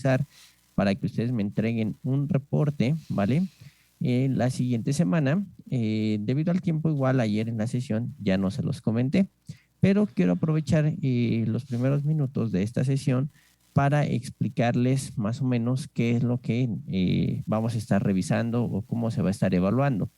utilizar para que ustedes me entreguen un reporte, ¿vale? La siguiente semana, debido al tiempo, igual ayer en la sesión ya no se los comenté, pero quiero aprovechar los primeros minutos de esta sesión para explicarles más o menos qué es lo que vamos a estar revisando o cómo se va a estar evaluando,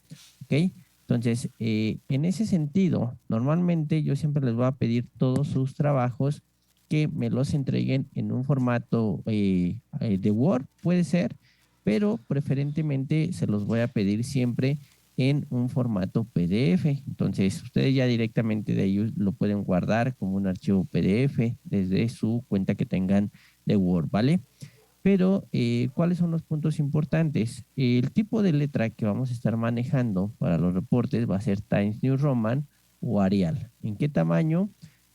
¿ok? Entonces, en ese sentido, normalmente yo siempre les voy a pedir todos sus trabajos que me los entreguen en un formato de Word, puede ser, pero preferentemente se los voy a pedir siempre en un formato PDF. Entonces, ustedes ya directamente de ahí lo pueden guardar como un archivo PDF desde su cuenta que tengan de Word, ¿vale? Pero, ¿cuáles son los puntos importantes? El tipo de letra que vamos a estar manejando para los reportes va a ser Times New Roman o Arial. ¿En qué tamaño?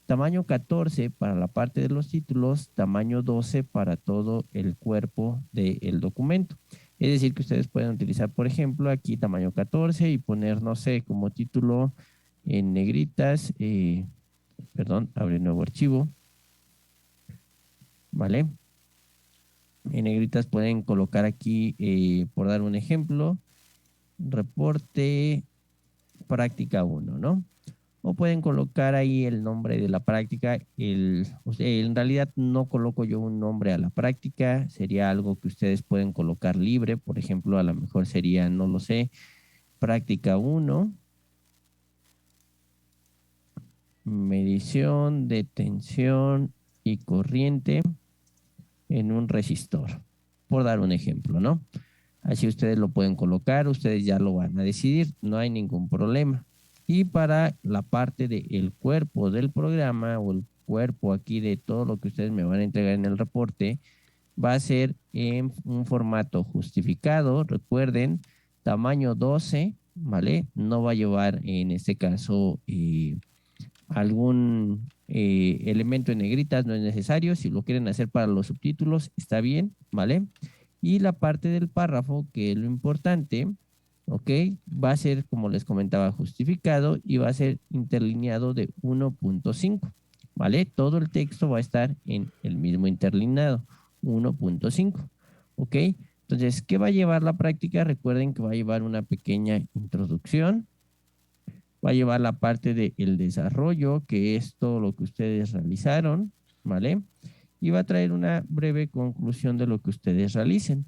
Tamaño 14 para la parte de los títulos, tamaño 12 para todo el cuerpo del documento. Es decir, que ustedes pueden utilizar, por ejemplo, aquí tamaño 14 y poner, no sé, como título en negritas, perdón, abrir nuevo archivo, ¿vale? En negritas pueden colocar aquí, por dar un ejemplo, reporte práctica 1, ¿no? O pueden colocar ahí el nombre de la práctica. O sea, en realidad no coloco yo un nombre a la práctica, sería algo que ustedes pueden colocar libre. Por ejemplo, a lo mejor sería, no lo sé, práctica 1, medición de tensión y corriente en un resistor, por dar un ejemplo, ¿no? Así ustedes lo pueden colocar, ustedes ya lo van a decidir, no hay ningún problema. Y para la parte del cuerpo del programa o el cuerpo aquí de todo lo que ustedes me van a entregar en el reporte, va a ser en un formato justificado, recuerden, tamaño 12, ¿vale? No va a llevar en este caso algún elemento en negritas, no es necesario. Si lo quieren hacer para los subtítulos, está bien, ¿vale? Y la parte del párrafo, que es lo importante, ¿ok? Va a ser, como les comentaba, justificado y va a ser interlineado de 1.5, ¿vale? Todo el texto va a estar en el mismo interlineado, 1.5, ¿ok? Entonces, ¿qué va a llevar la práctica? Recuerden que va a llevar una pequeña introducción, va a llevar la parte del desarrollo, que es todo lo que ustedes realizaron, ¿vale? Y va a traer una breve conclusión de lo que ustedes realicen.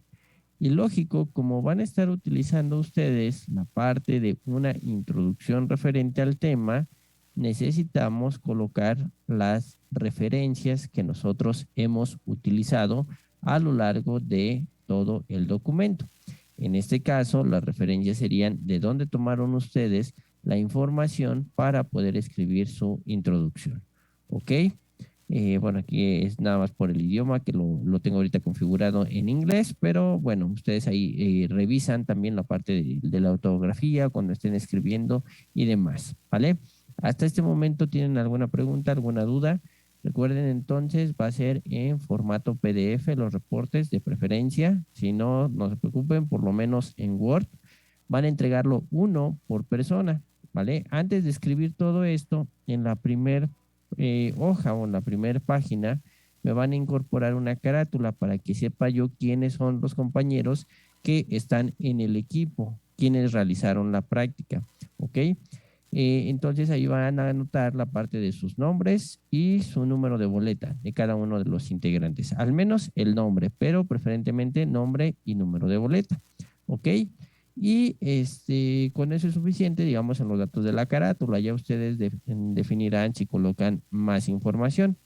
Y lógico, como van a estar utilizando ustedes la parte de una introducción referente al tema, necesitamos colocar las referencias que nosotros hemos utilizado a lo largo de todo el documento. En este caso, las referencias serían de dónde tomaron ustedes la información para poder escribir su introducción. ¿Ok? Bueno, aquí es nada más por el idioma que lo tengo ahorita configurado en inglés, pero bueno, ustedes ahí revisan también la parte de la ortografía cuando estén escribiendo y demás, ¿vale? Hasta este momento, ¿tienen alguna pregunta, alguna duda? Recuerden entonces, va a ser en formato PDF los reportes de preferencia. Si no, no se preocupen, por lo menos en Word van a entregarlo uno por persona, ¿vale? Antes de escribir todo esto, en la primer hoja o en la primera página, me van a incorporar una carátula para que sepa yo quiénes son los compañeros que están en el equipo, quienes realizaron la práctica, ¿ok? Entonces ahí van a anotar la parte de sus nombres y su número de boleta de cada uno de los integrantes, al menos el nombre, pero preferentemente nombre y número de boleta, ¿ok? Y con eso es suficiente, digamos, en los datos de la carátula. Ya ustedes definirán si colocan más información.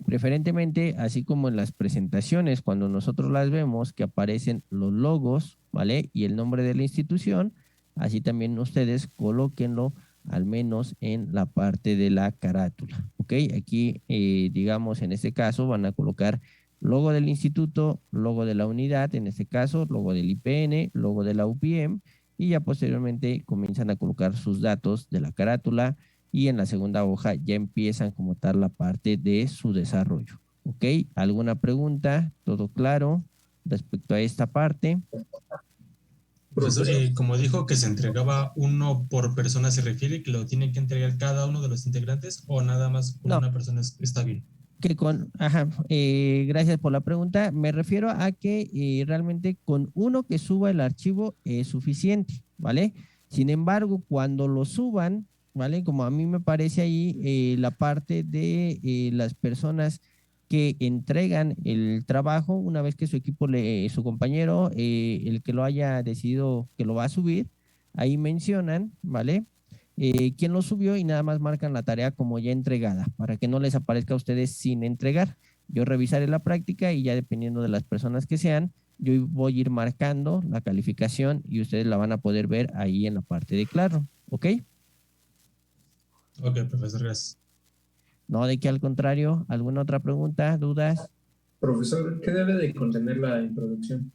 Preferentemente, así como en las presentaciones, cuando nosotros las vemos, que aparecen los logos, ¿vale? Y el nombre de la institución, así también ustedes colóquenlo al menos en la parte de la carátula, ¿ok? Aquí, digamos, en este caso van a colocar logo del instituto, logo de la unidad, en este caso, logo del IPN, logo de la UPM, y ya posteriormente comienzan a colocar sus datos de la carátula, y en la segunda hoja ya empiezan como tal la parte de su desarrollo. ¿Ok? ¿Alguna pregunta? ¿Todo claro respecto a esta parte? Profesor, como dijo que se entregaba uno por persona, ¿se refiere que lo tiene que entregar cada uno de los integrantes o nada más con No, una persona está bien? Gracias por la pregunta. Me refiero a que realmente con uno que suba el archivo es suficiente, ¿vale? Sin embargo, cuando lo suban, ¿vale? Como a mí me parece ahí, la parte de las personas que entregan el trabajo, una vez que su equipo, su compañero, el que lo haya decidido que lo va a subir, ahí mencionan, ¿vale? Quién lo subió y nada más marcan la tarea como ya entregada para que no les aparezca a ustedes sin entregar. Yo revisaré la práctica y ya dependiendo de las personas que sean, yo voy a ir marcando la calificación y ustedes la van a poder ver ahí en la parte de claro, ¿ok? Ok, profesor, gracias. No, de que al contrario, ¿alguna otra pregunta, dudas? Profesor, ¿qué debe de contener la introducción?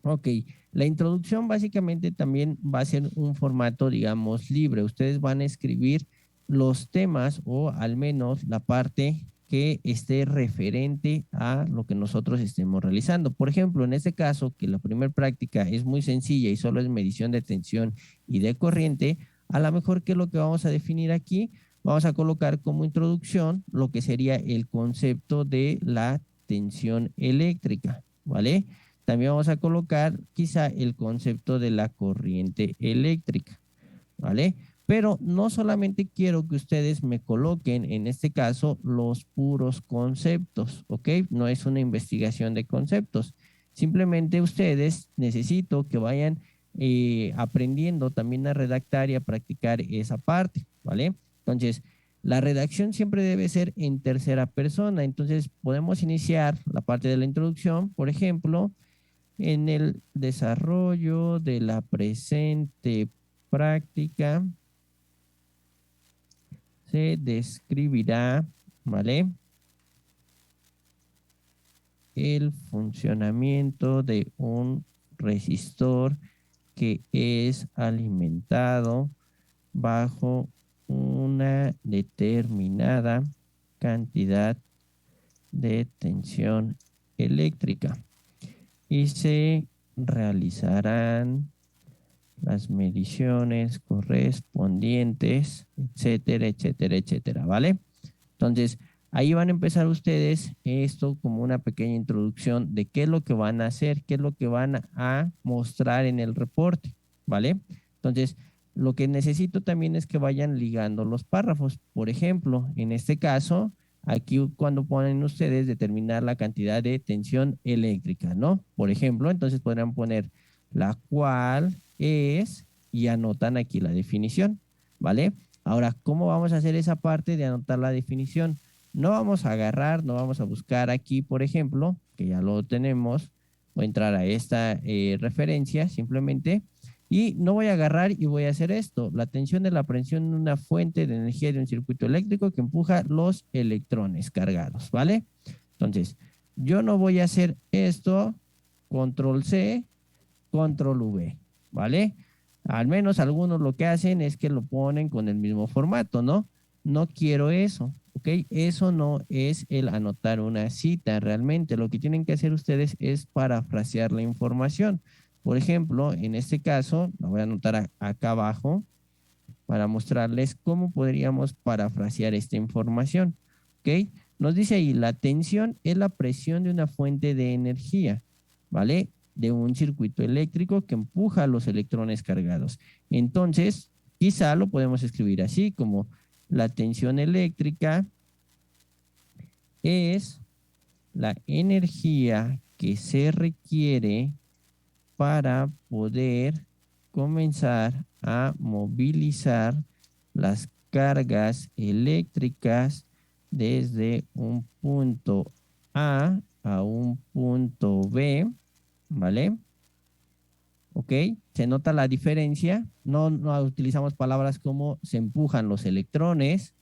Ok, la introducción básicamente también va a ser un formato, digamos, libre. Ustedes van a escribir los temas o al menos la parte que esté referente a lo que nosotros estemos realizando. Por ejemplo, en este caso, que la primera práctica es muy sencilla y solo es medición de tensión y de corriente, a lo mejor, ¿qué es lo que vamos a definir aquí? Vamos a colocar como introducción lo que sería el concepto de la tensión eléctrica, ¿vale? También vamos a colocar quizá el concepto de la corriente eléctrica, ¿vale? Pero no solamente quiero que ustedes me coloquen, en este caso, los puros conceptos, ¿ok? No es una investigación de conceptos. Simplemente ustedes necesito que vayan aprendiendo también a redactar y a practicar esa parte, ¿vale? Entonces, la redacción siempre debe ser en tercera persona. Entonces, podemos iniciar la parte de la introducción, por ejemplo, en el desarrollo de la presente práctica se describirá, ¿vale? El funcionamiento de un resistor que es alimentado bajo una determinada cantidad de tensión eléctrica y se realizarán las mediciones correspondientes, etcétera, etcétera, etcétera, ¿vale? Entonces, ahí van a empezar ustedes esto como una pequeña introducción de qué es lo que van a hacer, qué es lo que van a mostrar en el reporte, ¿vale? Entonces, lo que necesito también es que vayan ligando los párrafos. Por ejemplo, en este caso, aquí cuando ponen ustedes determinar la cantidad de tensión eléctrica, ¿no? Por ejemplo, entonces podrán poner la cual es y anotan aquí la definición, ¿vale? Ahora, ¿cómo vamos a hacer esa parte de anotar la definición? No vamos a agarrar, no vamos a buscar aquí, por ejemplo, que ya lo tenemos, voy a entrar a esta referencia simplemente y no voy a agarrar y voy a hacer esto, la tensión de la presión de una fuente de energía de un circuito eléctrico que empuja los electrones cargados, ¿vale? Entonces, yo no voy a hacer esto, control C, control V, ¿vale? Al menos algunos lo que hacen es que lo ponen con el mismo formato, ¿no? No quiero eso, ¿ok? Eso no es el anotar una cita realmente. Lo que tienen que hacer ustedes es parafrasear la información. Por ejemplo, en este caso, lo voy a anotar acá abajo para mostrarles cómo podríamos parafrasear esta información, ¿ok? Nos dice ahí, la tensión es la presión de una fuente de energía, ¿vale? De un circuito eléctrico que empuja a los electrones cargados. Entonces, quizá lo podemos escribir así, como la tensión eléctrica es la energía que se requiere para poder comenzar a movilizar las cargas eléctricas desde un punto a un punto B, ¿vale? ¿Ok? Se nota la diferencia. No utilizamos palabras como se empujan los electrones,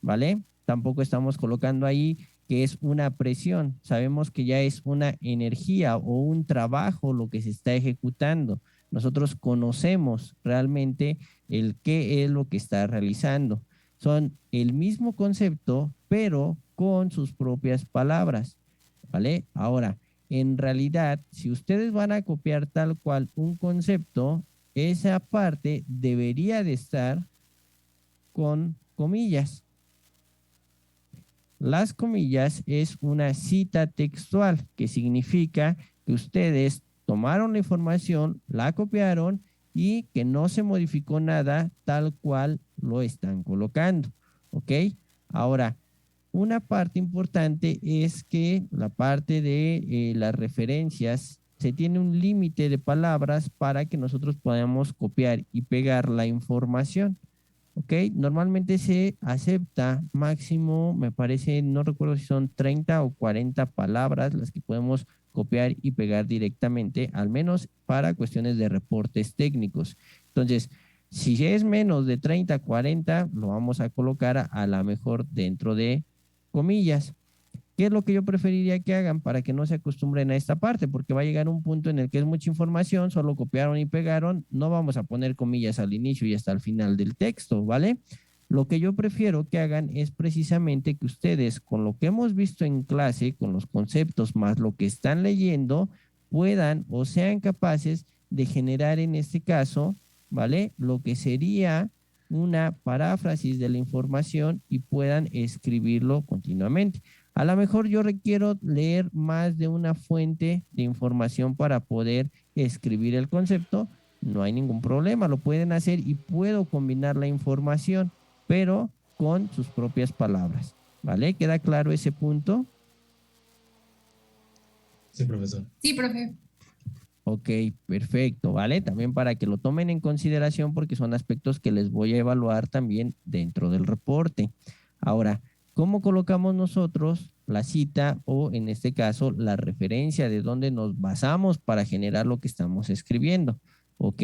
¿vale? Tampoco estamos colocando ahí que es una presión. Sabemos que ya es una energía o un trabajo lo que se está ejecutando. Nosotros conocemos realmente el qué es lo que está realizando. Son el mismo concepto, pero con sus propias palabras, ¿vale? Ahora, en realidad, si ustedes van a copiar tal cual un concepto, esa parte debería de estar con comillas. las comillas es una cita textual, que significa que ustedes tomaron la información, la copiaron y que no se modificó nada tal cual lo están colocando, ¿ok? Ahora, una parte importante es que la parte de las referencias, se tiene un límite de palabras para que nosotros podamos copiar y pegar la información. ¿Ok? Normalmente se acepta máximo, me parece, no recuerdo si son 30 o 40 palabras las que podemos copiar y pegar directamente, al menos para cuestiones de reportes técnicos. Entonces, si es menos de 30, 40, lo vamos a colocar a la mejor dentro de comillas. ¿Qué es lo que yo preferiría que hagan para que no se acostumbren a esta parte? Porque va a llegar un punto en el que es mucha información, solo copiaron y pegaron, no vamos a poner comillas al inicio y hasta el final del texto, ¿vale? Lo que yo prefiero que hagan es precisamente que ustedes, con lo que hemos visto en clase, con los conceptos más lo que están leyendo, puedan o sean capaces de generar en este caso, ¿vale? Lo que sería una paráfrasis de la información y puedan escribirlo continuamente. A lo mejor yo requiero leer más de una fuente de información para poder escribir el concepto. No hay ningún problema, lo pueden hacer y puedo combinar la información, pero con sus propias palabras. ¿Vale? ¿Queda claro ese punto? Sí, profesor. Sí, profe. Ok, perfecto, ¿vale? También para que lo tomen en consideración porque son aspectos que les voy a evaluar también dentro del reporte. Ahora, ¿cómo colocamos nosotros la cita o en este caso la referencia de dónde nos basamos para generar lo que estamos escribiendo? Ok,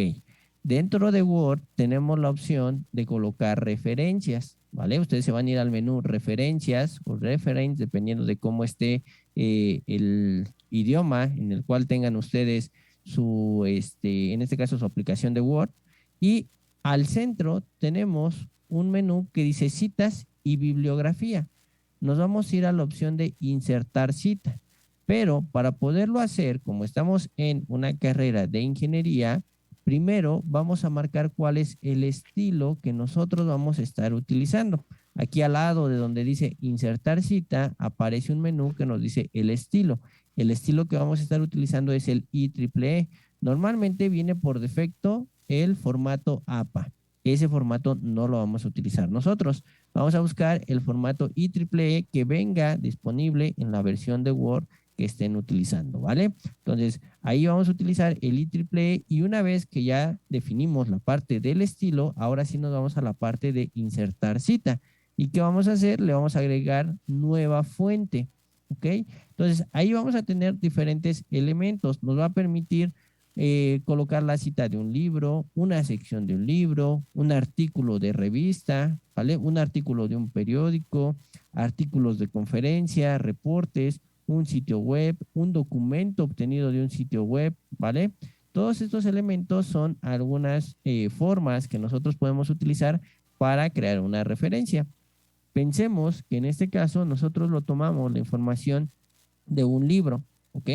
dentro de Word tenemos la opción de colocar referencias, ¿vale? Ustedes se van a ir al menú referencias o reference, dependiendo de cómo esté el idioma en el cual tengan ustedes su, en este caso, su aplicación de Word. Y al centro tenemos un menú que dice citas y bibliografía. Nos vamos a ir a la opción de insertar cita. Pero para poderlo hacer, como estamos en una carrera de ingeniería, primero vamos a marcar cuál es el estilo que nosotros vamos a estar utilizando. Aquí al lado de donde dice insertar cita, aparece un menú que nos dice el estilo. El estilo que vamos a estar utilizando es el IEEE. Normalmente viene por defecto el formato APA. Ese formato no lo vamos a utilizar nosotros. Vamos a buscar el formato IEEE que venga disponible en la versión de Word que estén utilizando, ¿vale? Entonces, ahí vamos a utilizar el IEEE y una vez que ya definimos la parte del estilo, ahora sí nos vamos a la parte de insertar cita. ¿Y qué vamos a hacer? Le vamos a agregar nueva fuente, ¿ok? Entonces, ahí vamos a tener diferentes elementos. Nos va a permitir colocar la cita de un libro, una sección de un libro, un artículo de revista, ¿vale? Un artículo de un periódico, artículos de conferencia, reportes, un sitio web, un documento obtenido de un sitio web, ¿vale? Todos estos elementos son algunas formas que nosotros podemos utilizar para crear una referencia. Pensemos que en este caso nosotros lo tomamos la información de un libro, ¿ok?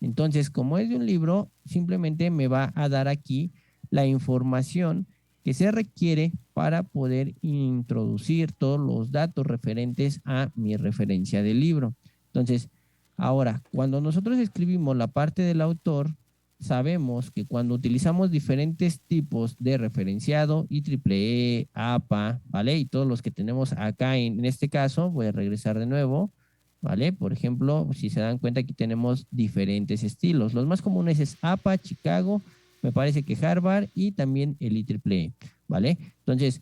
Entonces, como es de un libro, simplemente me va a dar aquí la información que se requiere para poder introducir todos los datos referentes a mi referencia del libro. Entonces, ahora, cuando nosotros escribimos la parte del autor, sabemos que cuando utilizamos diferentes tipos de referenciado, IEEE, APA, ¿vale? Y todos los que tenemos acá en este caso, voy a regresar de nuevo, ¿vale? Por ejemplo, si se dan cuenta, aquí tenemos diferentes estilos. Los más comunes es APA, Chicago, me parece que Harvard y también el IEEE, ¿vale? Entonces,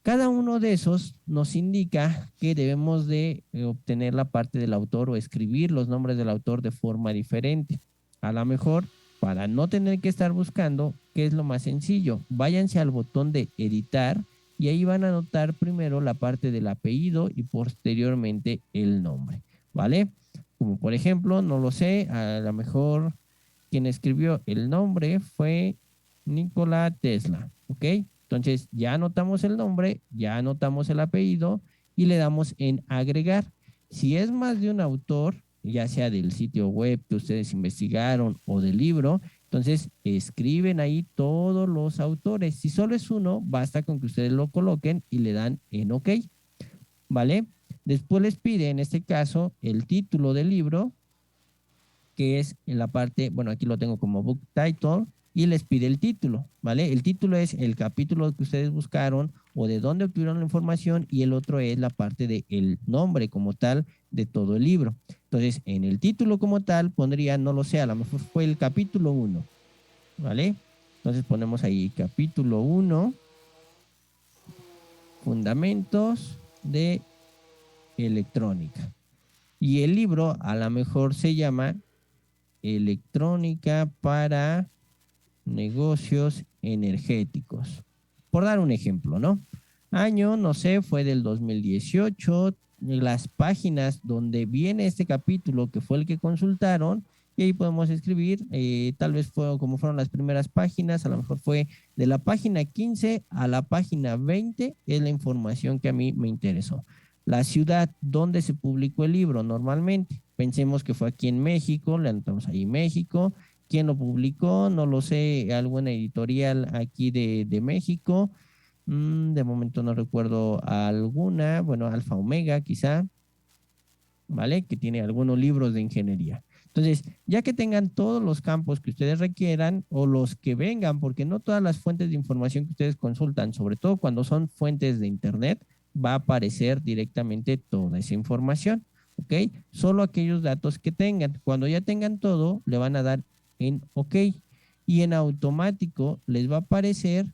cada uno de esos nos indica que debemos de obtener la parte del autor o escribir los nombres del autor de forma diferente. A lo mejor, para no tener que estar buscando, ¿qué es lo más sencillo? Váyanse al botón de editar y ahí van a anotar primero la parte del apellido y posteriormente el nombre, ¿vale? Como por ejemplo, no lo sé, a lo mejor quien escribió el nombre fue Nikola Tesla, ¿ok? Entonces ya anotamos el nombre, ya anotamos el apellido y le damos en agregar. Si es más de un autor, ya sea del sitio web que ustedes investigaron o del libro, entonces escriben ahí todos los autores. Si solo es uno, basta con que ustedes lo coloquen y le dan en OK, ¿vale? Después les pide, en este caso, el título del libro, que es en la parte, bueno, aquí lo tengo como book title, y les pide el título, ¿vale? El título es el capítulo que ustedes buscaron o de dónde obtuvieron la información, y el otro es la parte del nombre como tal de todo el libro. Entonces, en el título como tal pondría, no lo sé, a lo mejor fue el capítulo 1, ¿vale? Entonces ponemos ahí capítulo 1, fundamentos de electrónica. Y el libro a lo mejor se llama Electrónica para negocios energéticos. Por dar un ejemplo, ¿no? Año, no sé, fue del 2018. Las páginas donde viene este capítulo, que fue el que consultaron, y ahí podemos escribir, tal vez fue como fueron las primeras páginas, a lo mejor fue de la página 15 a la página 20, es la información que a mí me interesó. La ciudad donde se publicó el libro normalmente, pensemos que fue aquí en México, le anotamos ahí México. ¿Quién lo publicó? No lo sé, alguna editorial aquí de México. De momento no recuerdo alguna, bueno, Alfa Omega quizá, ¿vale? Que tiene algunos libros de ingeniería. Entonces, ya que tengan todos los campos que ustedes requieran o los que vengan, porque no todas las fuentes de información que ustedes consultan, sobre todo cuando son fuentes de Internet, va a aparecer directamente toda esa información, ¿ok? Solo aquellos datos que tengan. Cuando ya tengan todo, le van a dar en OK, y en automático les va a aparecer,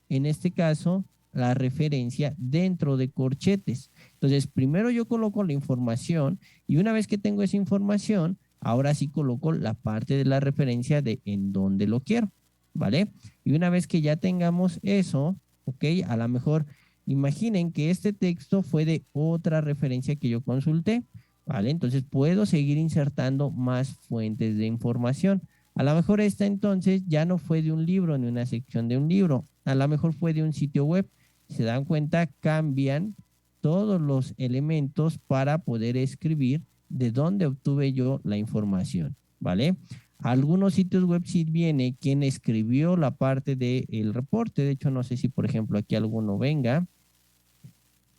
en este caso, la referencia dentro de corchetes. Entonces, primero yo coloco la información, y una vez que tengo esa información, ahora sí coloco la parte de la referencia de en dónde lo quiero, ¿vale? Y una vez que ya tengamos eso, ¿ok? A lo mejor imaginen que este texto fue de otra referencia que yo consulté, ¿vale? Entonces puedo seguir insertando más fuentes de información. A lo mejor esta entonces ya no fue de un libro ni una sección de un libro, a lo mejor fue de un sitio web. Se dan cuenta, cambian todos los elementos para poder escribir de dónde obtuve yo la información, ¿vale? Algunos sitios web sí viene quien escribió la parte del reporte. De hecho, no sé si, por ejemplo, aquí alguno venga.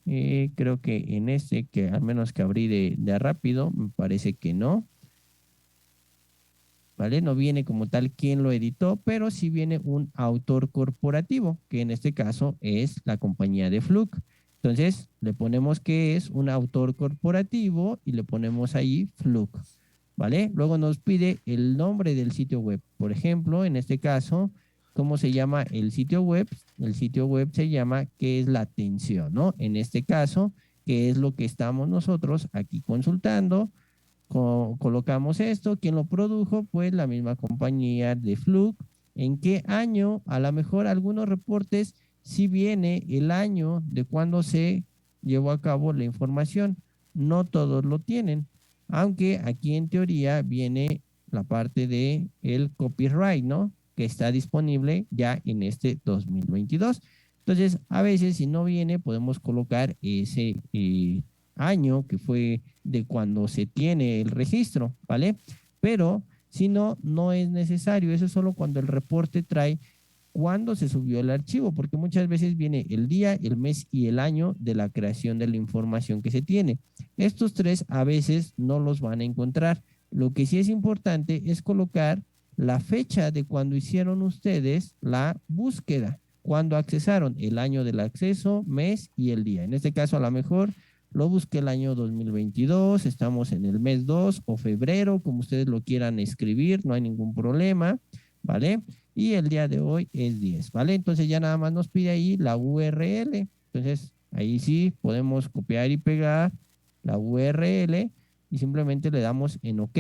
Creo que en este, que al menos que abrí de rápido, me parece que no, ¿vale? No viene como tal quien lo editó, pero sí viene un autor corporativo, que en este caso es la compañía de Fluke. Entonces, le ponemos que es un autor corporativo y le ponemos ahí Fluke, ¿vale? Luego nos pide el nombre del sitio web. Por ejemplo, en este caso, ¿cómo se llama el sitio web? El sitio web se llama ¿qué es la atención, no? En este caso, ¿qué es lo que estamos nosotros aquí consultando? Colocamos esto, ¿quién lo produjo? Pues la misma compañía de Fluke. ¿En qué año? A lo mejor algunos reportes sí viene el año de cuando se llevó a cabo la información. No todos lo tienen, aunque aquí en teoría viene la parte de el copyright, ¿no? Que está disponible ya en este 2022. Entonces, a veces si no viene, podemos colocar ese año que fue de cuando se tiene el registro, ¿vale? Pero si no, no es necesario. Eso es solo cuando el reporte trae cuándo se subió el archivo, porque muchas veces viene el día, el mes y el año de la creación de la información que se tiene. Estos tres a veces no los van a encontrar. Lo que sí es importante es colocar la fecha de cuando hicieron ustedes la búsqueda, cuando accesaron, el año del acceso, mes y el día. En este caso, a lo mejor lo busqué el año 2022, estamos en el mes 2 o febrero, como ustedes lo quieran escribir, no hay ningún problema, ¿vale? Y el día de hoy es 10, ¿vale? Entonces ya nada más nos pide ahí la URL. Entonces ahí sí podemos copiar y pegar la URL y simplemente le damos en OK.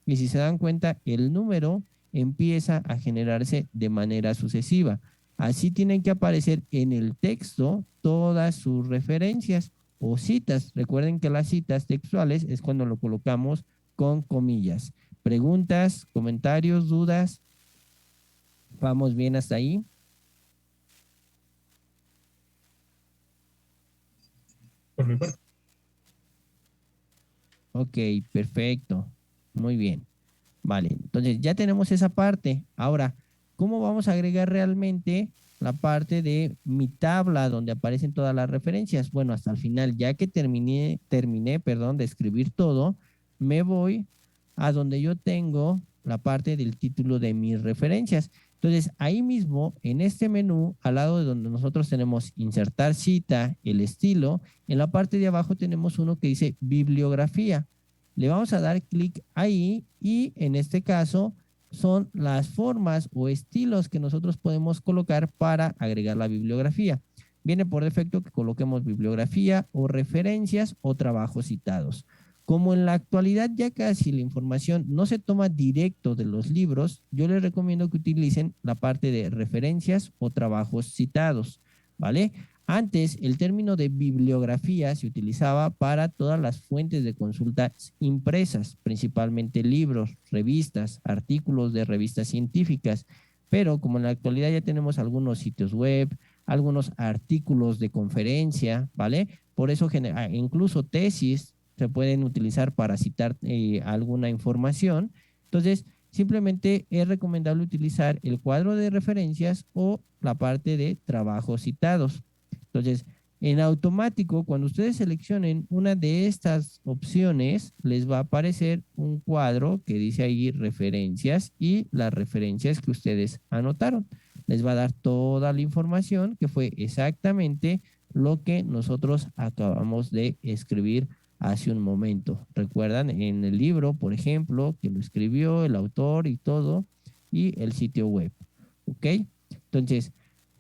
Y si se dan cuenta, el número empieza a generarse de manera sucesiva. Así tienen que aparecer en el texto todas sus referencias o citas. Recuerden que las citas textuales es cuando lo colocamos con comillas. Preguntas, comentarios, dudas. ¿Vamos bien hasta ahí? Por mi parte. Ok, perfecto. Muy bien. Vale, entonces ya tenemos esa parte. Ahora, ¿cómo vamos a agregar realmente la parte de mi tabla donde aparecen todas las referencias? Bueno, hasta el final, ya que terminé, de escribir todo, me voy a donde yo tengo la parte del título de mis referencias. Entonces, ahí mismo, en este menú, al lado de donde nosotros tenemos insertar cita, el estilo, en la parte de abajo tenemos uno que dice bibliografía. Le vamos a dar clic ahí y en este caso son las formas o estilos que nosotros podemos colocar para agregar la bibliografía. Viene por defecto que coloquemos bibliografía o referencias o trabajos citados. Como en la actualidad ya casi la información no se toma directo de los libros, yo les recomiendo que utilicen la parte de referencias o trabajos citados, ¿vale? Antes, el término de bibliografía se utilizaba para todas las fuentes de consulta impresas, principalmente libros, revistas, artículos de revistas científicas, pero como en la actualidad ya tenemos algunos sitios web, algunos artículos de conferencia, ¿vale? Por eso incluso tesis se pueden utilizar para citar alguna información. Entonces, simplemente es recomendable utilizar el cuadro de referencias o la parte de trabajos citados. Entonces, en automático, cuando ustedes seleccionen una de estas opciones, les va a aparecer un cuadro que dice ahí referencias y las referencias que ustedes anotaron. Les va a dar toda la información que fue exactamente lo que nosotros acabamos de escribir hace un momento. Recuerdan en el libro, por ejemplo, que lo escribió el autor y todo, y el sitio web. ¿Ok? Entonces,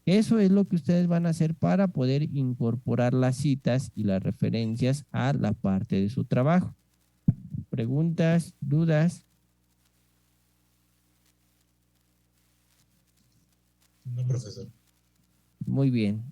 eso es lo que ustedes van a hacer para poder incorporar las citas y las referencias a la parte de su trabajo. ¿Preguntas? ¿Dudas? No, profesor. Muy bien.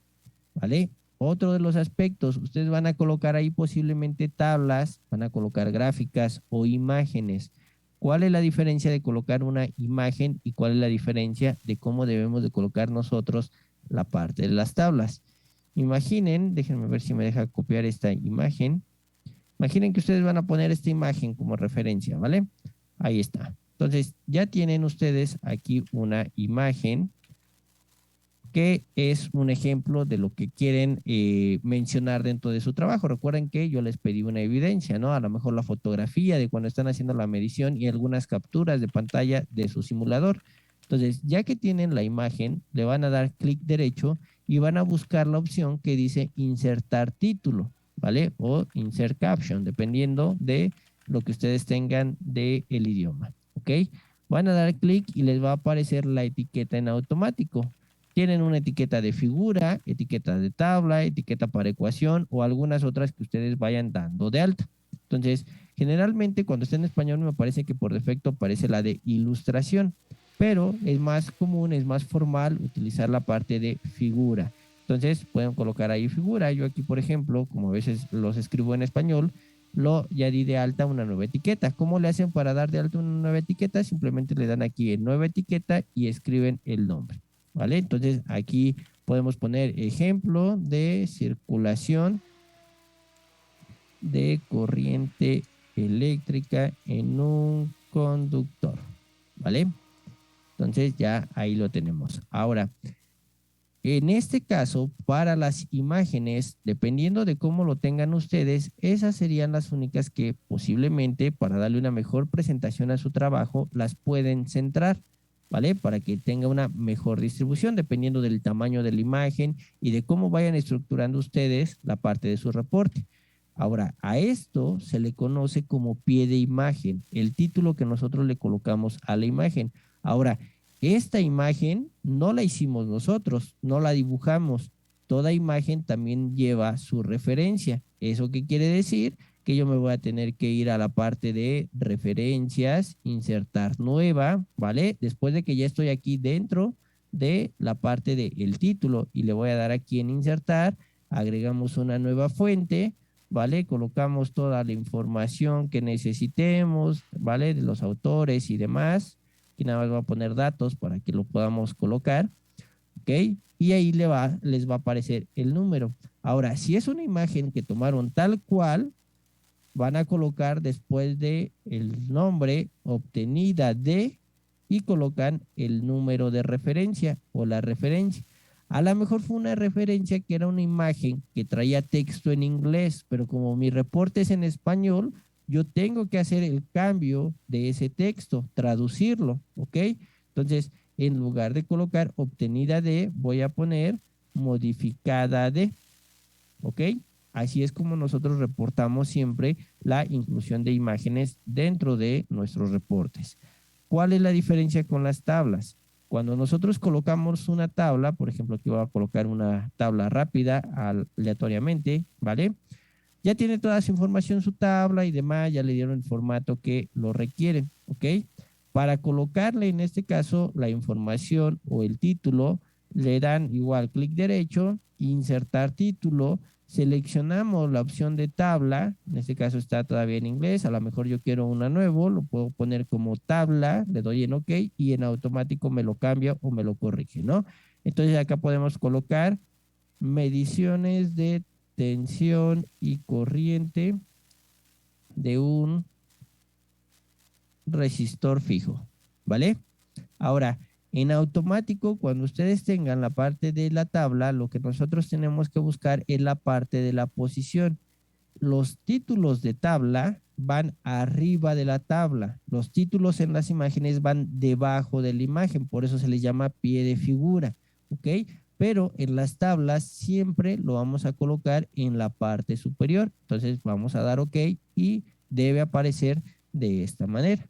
¿Vale? Otro de los aspectos, ustedes van a colocar ahí posiblemente tablas, van a colocar gráficas o imágenes. ¿Cuál es la diferencia de colocar una imagen y cuál es la diferencia de cómo debemos de colocar nosotros la parte de las tablas? Imaginen, déjenme ver si me deja copiar esta imagen. Imaginen que ustedes van a poner esta imagen como referencia, ¿vale? Ahí está. Entonces, ya tienen ustedes aquí una imagen que es un ejemplo de lo que quieren mencionar dentro de su trabajo. Recuerden que yo les pedí una evidencia, ¿no? A lo mejor la fotografía de cuando están haciendo la medición y algunas capturas de pantalla de su simulador. Entonces, ya que tienen la imagen, le van a dar clic derecho y van a buscar la opción que dice insertar título, ¿vale? O insert caption, dependiendo de lo que ustedes tengan del idioma, ¿ok? Van a dar clic y les va a aparecer la etiqueta en automático. Tienen una etiqueta de figura, etiqueta de tabla, etiqueta para ecuación o algunas otras que ustedes vayan dando de alta. Entonces, generalmente cuando está en español me parece que por defecto aparece la de ilustración, pero es más común, es más formal utilizar la parte de figura. Entonces, pueden colocar ahí figura. Yo aquí, por ejemplo, como a veces los escribo en español, ya di de alta una nueva etiqueta. ¿Cómo le hacen para dar de alta una nueva etiqueta? Simplemente le dan aquí en nueva etiqueta y escriben el nombre. ¿Vale? Entonces aquí podemos poner ejemplo de circulación de corriente eléctrica en un conductor, ¿vale? Entonces ya ahí lo tenemos. Ahora, en este caso, para las imágenes, dependiendo de cómo lo tengan ustedes, esas serían las únicas que posiblemente para darle una mejor presentación a su trabajo, las pueden centrar. ¿Vale? Para que tenga una mejor distribución dependiendo del tamaño de la imagen y de cómo vayan estructurando ustedes la parte de su reporte. Ahora, a esto se le conoce como pie de imagen, el título que nosotros le colocamos a la imagen. Ahora, esta imagen no la hicimos nosotros, no la dibujamos. Toda imagen también lleva su referencia. ¿Eso qué quiere decir? Que yo me voy a tener que ir a la parte de referencias, insertar nueva, ¿vale? Después de que ya estoy aquí dentro de la parte del título y le voy a dar aquí en insertar, agregamos una nueva fuente, ¿vale? Colocamos toda la información que necesitemos, ¿vale? De los autores y demás. Aquí nada más voy a poner datos para que lo podamos colocar, ¿ok? Y ahí les va a aparecer el número. Ahora, si es una imagen que tomaron tal cual, van a colocar después de el nombre obtenida de y colocan el número de referencia o la referencia. A lo mejor fue una referencia que era una imagen que traía texto en inglés, pero como mi reporte es en español, yo tengo que hacer el cambio de ese texto, traducirlo, ¿ok? Entonces, en lugar de colocar obtenida de, voy a poner modificada de, ¿ok? Así es como nosotros reportamos siempre la inclusión de imágenes dentro de nuestros reportes. ¿Cuál es la diferencia con las tablas? Cuando nosotros colocamos una tabla, por ejemplo, aquí voy a colocar una tabla rápida aleatoriamente, ¿vale? Ya tiene toda su información, su tabla y demás, ya le dieron el formato que lo requieren, ¿ok? Para colocarle en este caso la información o el título, le dan igual clic derecho, insertar título, seleccionamos la opción de tabla, en este caso está todavía en inglés, a lo mejor yo quiero una nuevo, lo puedo poner como tabla, le doy en OK y en automático me lo cambia o me lo corrige, ¿no? Entonces acá podemos colocar mediciones de tensión y corriente de un resistor fijo, ¿vale? Ahora, en automático, cuando ustedes tengan la parte de la tabla, lo que nosotros tenemos que buscar es la parte de la posición. Los títulos de tabla van arriba de la tabla. Los títulos en las imágenes van debajo de la imagen, por eso se les llama pie de figura, ¿ok? Pero en las tablas siempre lo vamos a colocar en la parte superior. Entonces vamos a dar OK y debe aparecer de esta manera,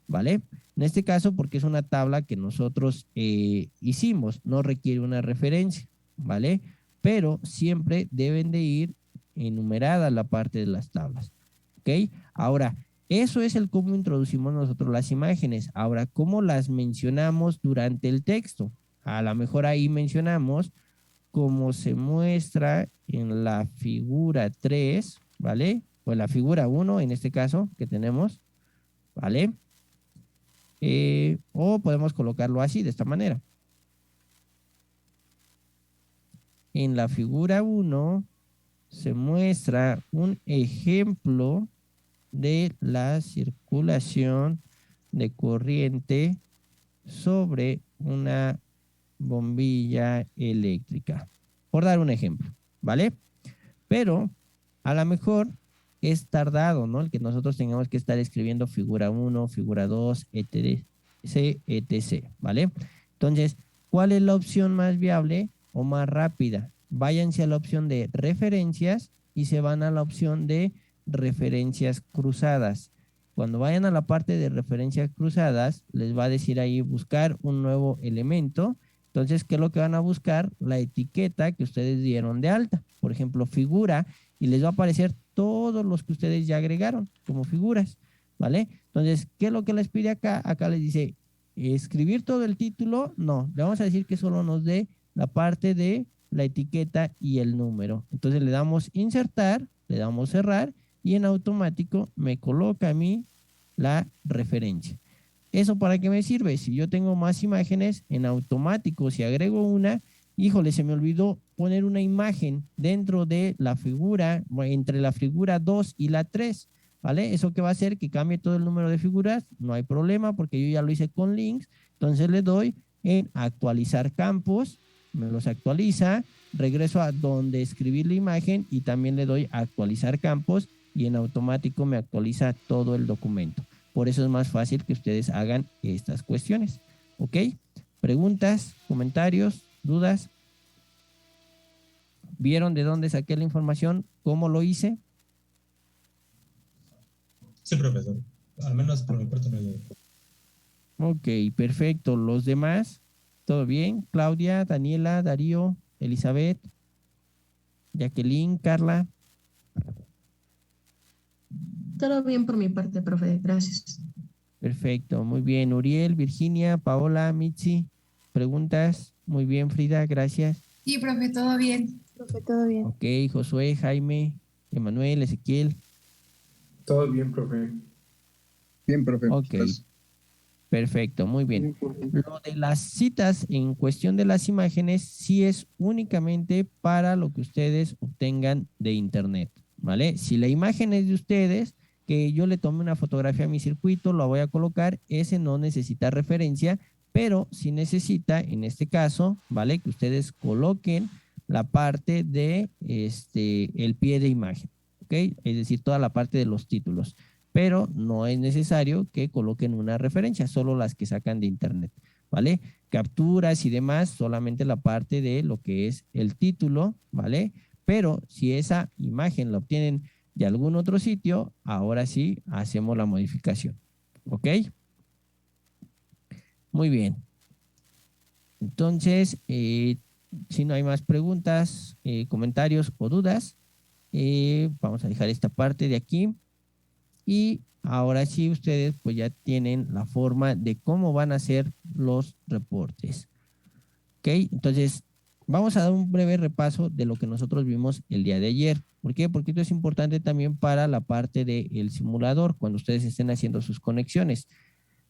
¿vale? En este caso, porque es una tabla que nosotros hicimos, no requiere una referencia, ¿vale? Pero siempre deben de ir enumerada la parte de las tablas, ¿ok? Ahora, eso es el cómo introducimos nosotros las imágenes. Ahora, ¿cómo las mencionamos durante el texto? A lo mejor ahí mencionamos como se muestra en la figura 3, ¿vale? O en la figura 1, en este caso, que tenemos, ¿vale? O podemos colocarlo así, de esta manera. En la figura 1 se muestra un ejemplo de la circulación de corriente sobre una bombilla eléctrica, por dar un ejemplo, ¿vale? Pero a lo mejor es tardado, ¿no? El que nosotros tengamos que estar escribiendo figura 1, figura 2, etc., etc., ¿vale? Entonces, ¿cuál es la opción más viable o más rápida? Váyanse a la opción de referencias y se van a la opción de referencias cruzadas. Cuando vayan a la parte de referencias cruzadas, les va a decir ahí buscar un nuevo elemento. Entonces, ¿qué es lo que van a buscar? La etiqueta que ustedes dieron de alta. Por ejemplo, figura, y les va a aparecer todos los que ustedes ya agregaron como figuras, ¿vale? Entonces, ¿qué es lo que les pide acá? Acá les dice, ¿escribir todo el título? No, le vamos a decir que solo nos dé la parte de la etiqueta y el número. Entonces le damos insertar, le damos cerrar y en automático me coloca a mí la referencia. ¿Eso para qué me sirve? Si yo tengo más imágenes, en automático, si agrego una, híjole, se me olvidó poner una imagen dentro de la figura, entre la figura 2 y la 3, ¿vale? Eso que va a hacer que cambie todo el número de figuras, no hay problema porque yo ya lo hice con links, entonces le doy en actualizar campos, me los actualiza, regreso a donde escribir la imagen y también le doy a actualizar campos y en automático me actualiza todo el documento. Por eso es más fácil que ustedes hagan estas cuestiones. ¿Ok? ¿Preguntas, comentarios, dudas? ¿Vieron de dónde saqué la información? ¿Cómo lo hice? Sí, profesor. Al menos por mi parte no hay duda. Ok, perfecto. ¿Los demás? ¿Todo bien? Claudia, Daniela, Darío, Elizabeth, Jacqueline, Carla. Todo bien por mi parte, profe. Gracias. Perfecto, muy bien. Uriel, Virginia, Paola, Mitzi, ¿preguntas? Muy bien, Frida, gracias. Sí, profe, todo bien. Profe, todo bien. Ok, Josué, Jaime, Emanuel, Ezequiel. Todo bien, profe. Bien, profe. Ok, perfecto, muy bien. Lo de las citas en cuestión de las imágenes sí es únicamente para lo que ustedes obtengan de internet, ¿vale? Si la imagen es de ustedes, que yo le tome una fotografía a mi circuito, lo voy a colocar, ese no necesita referencia, pero sí necesita, en este caso, ¿vale? Que ustedes coloquen la parte de el pie de imagen, ¿ok? Es decir, toda la parte de los títulos, pero no es necesario que coloquen una referencia, solo las que sacan de internet, ¿vale? Capturas y demás, solamente la parte de lo que es el título, ¿vale? Pero si esa imagen la obtienen de algún otro sitio, ahora sí hacemos la modificación, ¿ok? Muy bien. Entonces, si no hay más preguntas, comentarios o dudas, vamos a dejar esta parte de aquí. Y ahora sí ustedes pues ya tienen la forma de cómo van a hacer los reportes. ¿Ok? Entonces, vamos a dar un breve repaso de lo que nosotros vimos el día de ayer. ¿Por qué? Porque esto es importante también para la parte del simulador, cuando ustedes estén haciendo sus conexiones.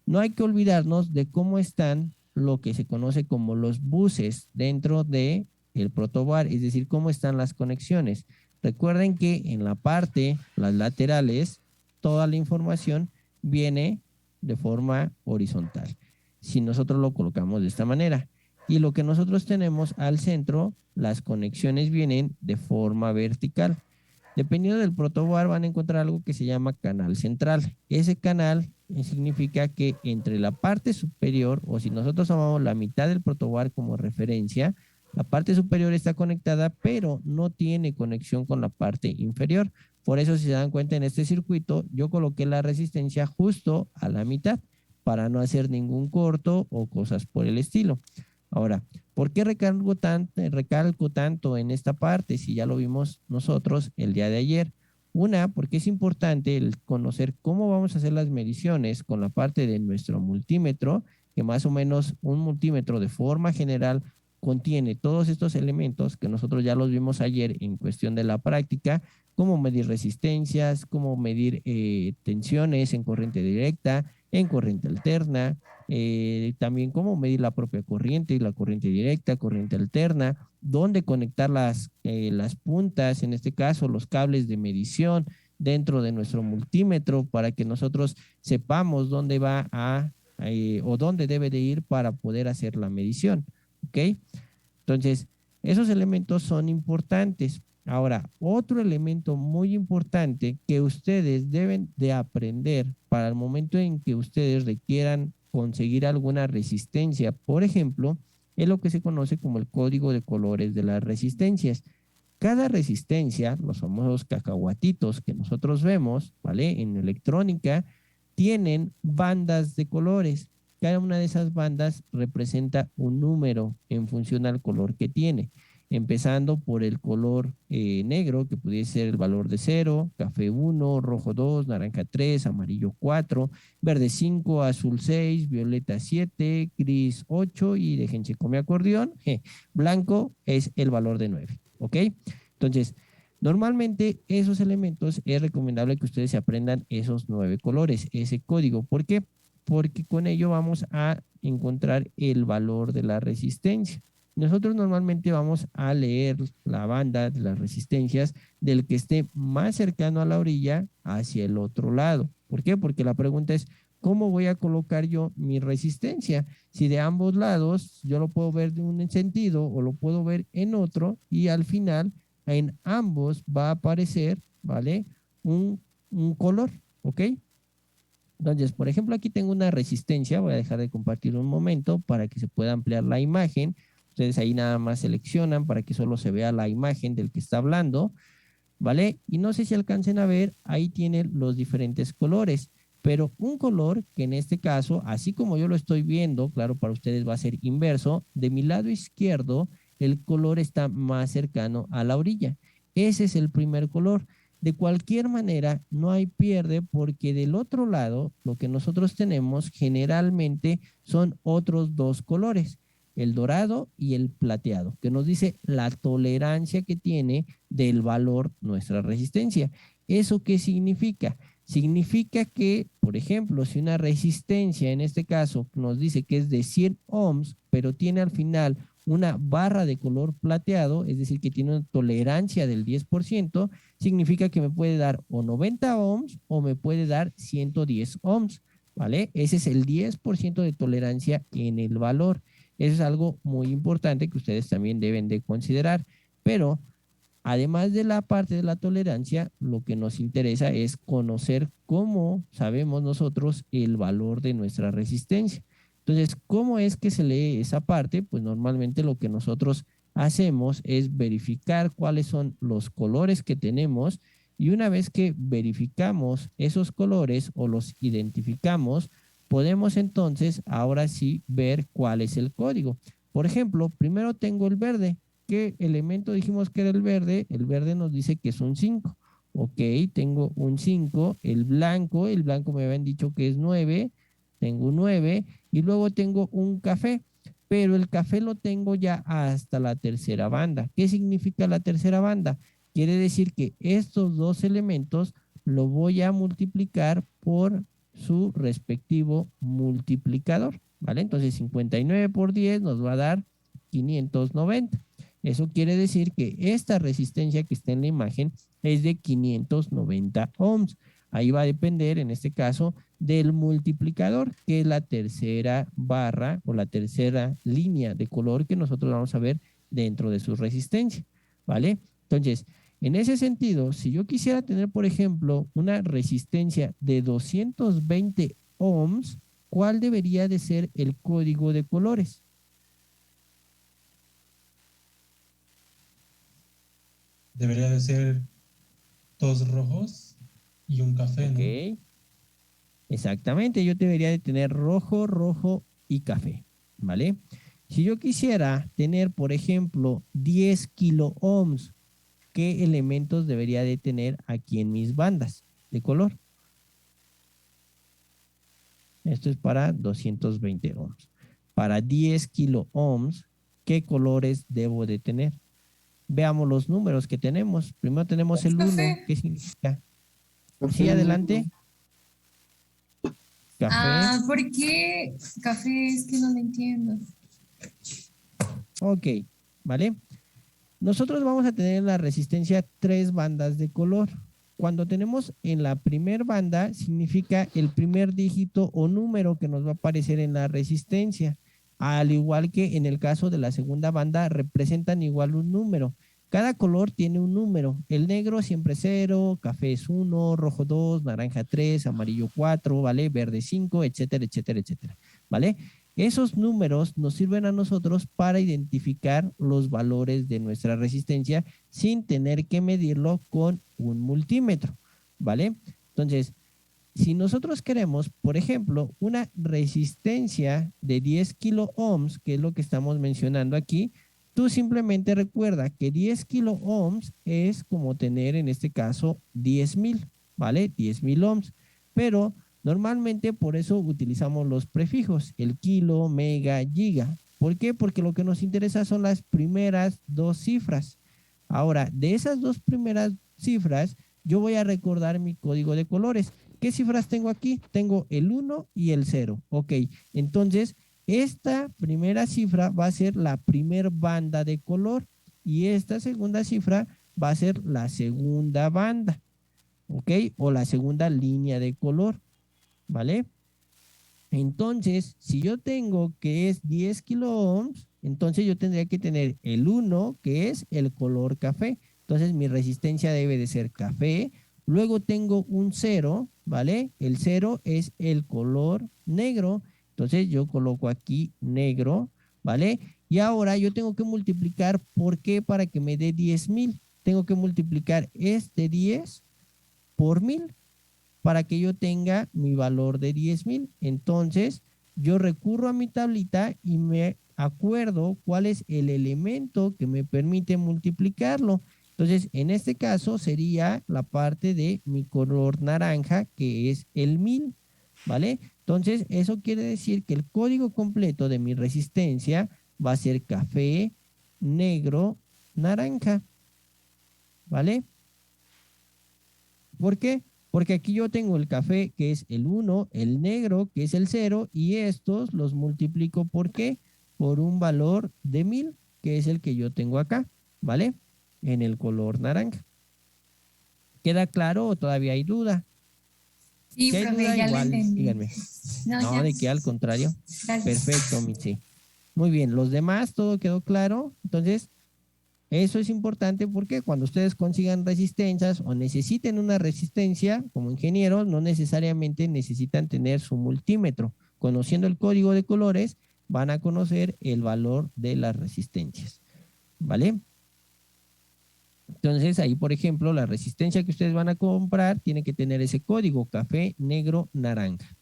No hay que olvidarnos de cómo están lo que se conoce como los buses dentro de el protobar, es decir, cómo están las conexiones. Recuerden que en la parte, las laterales, toda la información viene de forma horizontal. Si nosotros lo colocamos de esta manera. Y lo que nosotros tenemos al centro, las conexiones vienen de forma vertical. Dependiendo del protobar van a encontrar algo que se llama canal central. Ese canal significa que entre la parte superior, o si nosotros tomamos la mitad del protobar como referencia, la parte superior está conectada, pero no tiene conexión con la parte inferior. Por eso, si se dan cuenta en este circuito, yo coloqué la resistencia justo a la mitad para no hacer ningún corto o cosas por el estilo. Ahora, ¿por qué recalco tanto en esta parte si ya lo vimos nosotros el día de ayer? Una, porque es importante el conocer cómo vamos a hacer las mediciones con la parte de nuestro multímetro, que más o menos un multímetro de forma general contiene todos estos elementos que nosotros ya los vimos ayer en cuestión de la práctica, cómo medir resistencias, cómo medir tensiones en corriente directa, en corriente alterna, también cómo medir la propia corriente y la corriente directa, corriente alterna, dónde conectar las puntas, en este caso los cables de medición dentro de nuestro multímetro para que nosotros sepamos dónde va o dónde debe de ir para poder hacer la medición, ¿ok? Entonces, esos elementos son importantes. Ahora, otro elemento muy importante que ustedes deben de aprender para el momento en que ustedes requieran conseguir alguna resistencia, por ejemplo, es lo que se conoce como el código de colores de las resistencias. Cada resistencia, los famosos cacahuatitos que nosotros vemos, ¿vale? En electrónica, tienen bandas de colores. Cada una de esas bandas representa un número en función al color que tiene, empezando por el color negro, que pudiese ser el valor de 0, café 1, rojo 2, naranja 3, amarillo 4, verde 5, azul 6, violeta 7, gris 8 y déjense con mi acordeón, blanco es el valor de 9, ¿ok? Entonces, normalmente esos elementos es recomendable que ustedes se aprendan esos 9 colores, ese código. ¿Por qué? Porque con ello vamos a encontrar el valor de la resistencia. Nosotros normalmente vamos a leer la banda de las resistencias del que esté más cercano a la orilla hacia el otro lado. ¿Por qué? Porque la pregunta es, ¿cómo voy a colocar yo mi resistencia? Si de ambos lados yo lo puedo ver de un sentido o lo puedo ver en otro y al final en ambos va a aparecer, ¿vale? Un color, ¿ok? Entonces, por ejemplo, aquí tengo una resistencia, voy a dejar de compartir un momento para que se pueda ampliar la imagen. Ustedes ahí nada más seleccionan para que solo se vea la imagen del que está hablando, ¿vale? Y no sé si alcancen a ver, ahí tienen los diferentes colores, pero un color que en este caso, así como yo lo estoy viendo, claro, para ustedes va a ser inverso, de mi lado izquierdo, el color está más cercano a la orilla. Ese es el primer color. De cualquier manera, no hay pierde porque del otro lado, lo que nosotros tenemos generalmente son otros dos colores, el dorado y el plateado, que nos dice la tolerancia que tiene del valor nuestra resistencia. ¿Eso qué significa? Significa que, por ejemplo, si una resistencia, en este caso, nos dice que es de 100 ohms, pero tiene al final una barra de color plateado, es decir, que tiene una tolerancia del 10%, significa que me puede dar o 90 ohms o me puede dar 110 ohms, ¿vale? Ese es el 10% de tolerancia en el valor. Eso es algo muy importante que ustedes también deben de considerar, pero además de la parte de la tolerancia, lo que nos interesa es conocer cómo sabemos nosotros el valor de nuestra resistencia. Entonces, ¿cómo es que se lee esa parte? Pues normalmente lo que nosotros hacemos es verificar cuáles son los colores que tenemos y una vez que verificamos esos colores o los identificamos, podemos entonces ahora sí ver cuál es el código. Por ejemplo, primero tengo el verde. ¿Qué elemento dijimos que era el verde? El verde nos dice que es un 5. Ok, tengo un 5. El blanco me habían dicho que es 9. Tengo un 9. Y luego tengo un café. Pero el café lo tengo ya hasta la tercera banda. ¿Qué significa la tercera banda? Quiere decir que estos dos elementos lo voy a multiplicar por su respectivo multiplicador. ¿Vale? Entonces 59 por 10 nos va a dar 590. Eso quiere decir que esta resistencia que está en la imagen es de 590 ohms. Ahí va a depender, en este caso, del multiplicador, que es la tercera barra o la tercera línea de color que nosotros vamos a ver dentro de su resistencia, ¿vale? Entonces, en ese sentido, si yo quisiera tener, por ejemplo, una resistencia de 220 ohms, ¿cuál debería de ser el código de colores? Debería de ser 2 rojos y un café, ¿no? Ok, exactamente, yo debería de tener rojo, rojo y café, ¿vale? Si yo quisiera tener, por ejemplo, 10 kilo ohms, ¿qué elementos debería de tener aquí en mis bandas de color? Esto es para 220 ohms. Para 10 kilo ohms, ¿qué colores debo de tener? Veamos los números que tenemos. Primero tenemos el 1. ¿Qué significa? Sí, adelante. Café. ¿Por qué café? Es que no lo entiendo. Ok, ¿vale? Nosotros vamos a tener en la resistencia 3 bandas de color. Cuando tenemos en la primera banda, significa el primer dígito o número que nos va a aparecer en la resistencia. Al igual que en el caso de la segunda banda, representan igual un número. Cada color tiene un número. El negro siempre es 0, café es 1, rojo 2, naranja 3, amarillo 4, ¿vale? Verde 5, etcétera, etcétera, etcétera, ¿vale? Esos números nos sirven a nosotros para identificar los valores de nuestra resistencia sin tener que medirlo con un multímetro, ¿vale? Entonces, si nosotros queremos, por ejemplo, una resistencia de 10 kilo ohms, que es lo que estamos mencionando aquí, tú simplemente recuerda que 10 kilo ohms es como tener en este caso 10,000, ¿vale? 10,000 ohms, pero normalmente por eso utilizamos los prefijos, el kilo, mega, giga. ¿Por qué? Porque lo que nos interesa son las primeras dos cifras. Ahora, de esas dos primeras cifras, yo voy a recordar mi código de colores. ¿Qué cifras tengo aquí? Tengo el 1 y el 0. Ok, entonces esta primera cifra va a ser la primer banda de color y esta segunda cifra va a ser la segunda banda, ¿ok? O la segunda línea de color, ¿vale? Entonces, si yo tengo que es 10 kilo ohms, entonces yo tendría que tener el 1, que es el color café. Entonces, mi resistencia debe de ser café. Luego tengo un 0, ¿vale? El 0 es el color negro. Entonces, yo coloco aquí negro, ¿vale? Y ahora yo tengo que multiplicar, ¿por qué? Para que me dé 10,000. Tengo que multiplicar este 10 por 1000 para que yo tenga mi valor de 10,000. Entonces, yo recurro a mi tablita y me acuerdo cuál es el elemento que me permite multiplicarlo. Entonces, en este caso sería la parte de mi color naranja, que es el 1000, ¿vale? Entonces, eso quiere decir que el código completo de mi resistencia va a ser café, negro, naranja, ¿vale? ¿Por qué? Porque aquí yo tengo el café, que es el 1, el negro, que es el 0, y estos los multiplico, ¿por qué? por un valor de 1000, que es el que yo tengo acá, ¿vale? En el color naranja. ¿Queda claro o todavía hay duda? Sí, Si hay profe, duda, ya lo igual, entendí. díganme. No, No, ya. de que al contrario. Gracias. Perfecto, Mitzi. Muy bien, los demás, todo quedó claro. Entonces, eso es importante porque cuando ustedes consigan resistencias o necesiten una resistencia, como ingenieros, no necesariamente necesitan tener su multímetro. Conociendo el código de colores, van a conocer el valor de las resistencias. ¿Vale? Entonces, ahí, por ejemplo, la resistencia que ustedes van a comprar tiene que tener ese código, café, negro, naranja.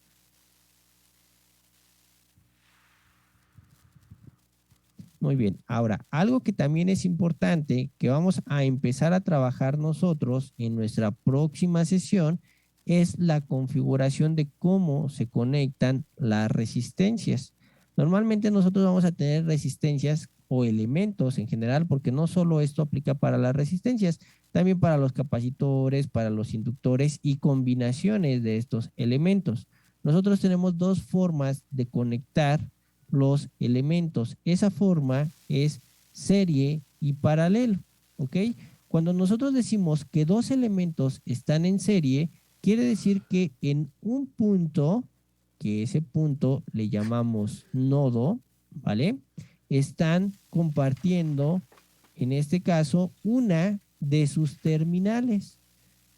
Muy bien. Ahora, algo que también es importante que vamos a empezar a trabajar nosotros en nuestra próxima sesión es la configuración de cómo se conectan las resistencias. Normalmente nosotros vamos a tener resistencias o elementos en general, porque no solo esto aplica para las resistencias, también para los capacitores, para los inductores y combinaciones de estos elementos. Nosotros tenemos dos formas de conectar los elementos. Esa forma es serie y paralelo, ¿ok? Cuando nosotros decimos que dos elementos están en serie, quiere decir que en un punto, que ese punto le llamamos nodo, ¿vale? Están compartiendo, en este caso, una de sus terminales,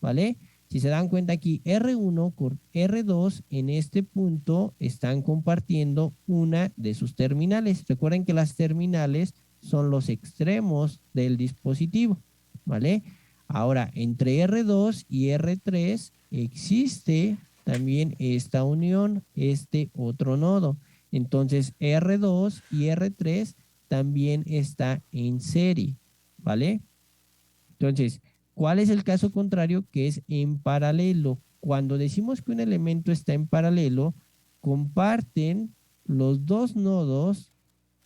¿vale? Si se dan cuenta aquí, R1 con R2 en este punto están compartiendo una de sus terminales. Recuerden que las terminales son los extremos del dispositivo, ¿vale? Ahora, entre R2 y R3 existe también esta unión, este otro nodo. Entonces, R2 y R3 también está en serie, ¿vale? Entonces, ¿cuál es el caso contrario? Que es en paralelo. Cuando decimos que un elemento está en paralelo, comparten los dos nodos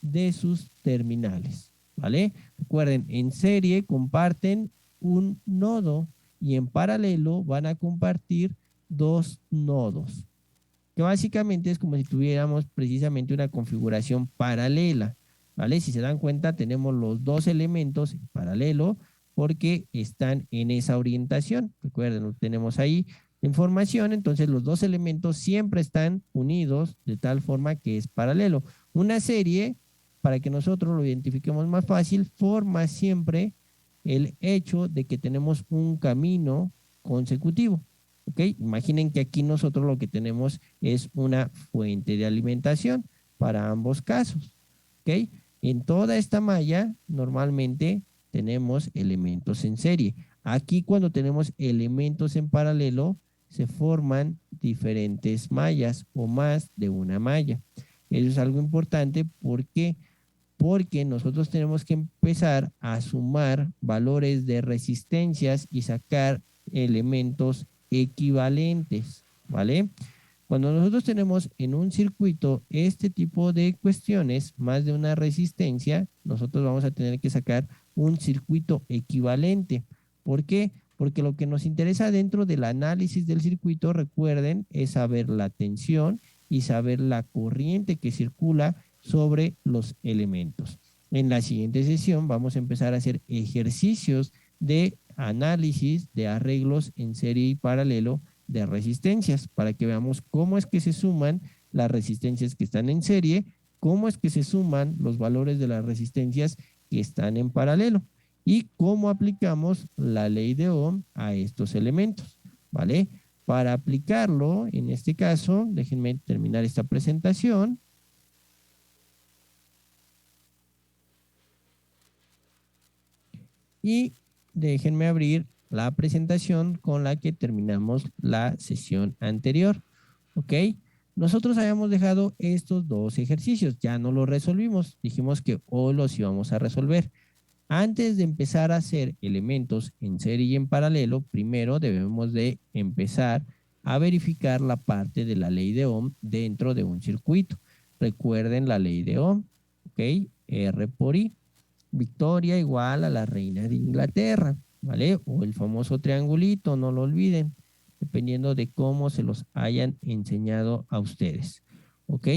de sus terminales, ¿vale? Recuerden, en serie comparten un nodo y en paralelo van a compartir dos nodos, que básicamente es como si tuviéramos precisamente una configuración paralela, ¿vale? Si se dan cuenta, tenemos los dos elementos en paralelo porque están en esa orientación. Recuerden, lo tenemos ahí la información, entonces los dos elementos siempre están unidos de tal forma que es paralelo. Una serie, para que nosotros lo identifiquemos más fácil, forma siempre el hecho de que tenemos un camino consecutivo. ¿Ok? Imaginen que aquí nosotros lo que tenemos es una fuente de alimentación para ambos casos. ¿Ok? En toda esta malla normalmente tenemos elementos en serie. Aquí cuando tenemos elementos en paralelo se forman diferentes mallas o más de una malla. Eso es algo importante porque nosotros tenemos que empezar a sumar valores de resistencias y sacar elementos equivalentes, ¿vale? Cuando nosotros tenemos en un circuito este tipo de cuestiones, más de una resistencia, nosotros vamos a tener que sacar un circuito equivalente. ¿Por qué? Porque lo que nos interesa dentro del análisis del circuito, recuerden, es saber la tensión y saber la corriente que circula sobre los elementos. En la siguiente sesión vamos a empezar a hacer ejercicios de análisis de arreglos en serie y paralelo de resistencias para que veamos cómo es que se suman las resistencias que están en serie, cómo es que se suman los valores de las resistencias que están en paralelo y cómo aplicamos la ley de Ohm a estos elementos, ¿vale? Para aplicarlo, en este caso, déjenme terminar esta presentación. Y déjenme abrir la presentación con la que terminamos la sesión anterior. ¿Ok? Nosotros habíamos dejado estos dos ejercicios, ya no los resolvimos. Dijimos que hoy los íbamos a resolver. Antes de empezar a hacer elementos en serie y en paralelo, primero debemos de empezar a verificar la parte de la ley de Ohm dentro de un circuito. Recuerden la ley de Ohm, ¿ok? R por I. Victoria igual a la reina de Inglaterra, ¿vale? O el famoso triangulito, no lo olviden, dependiendo de cómo se los hayan enseñado a ustedes, ¿ok?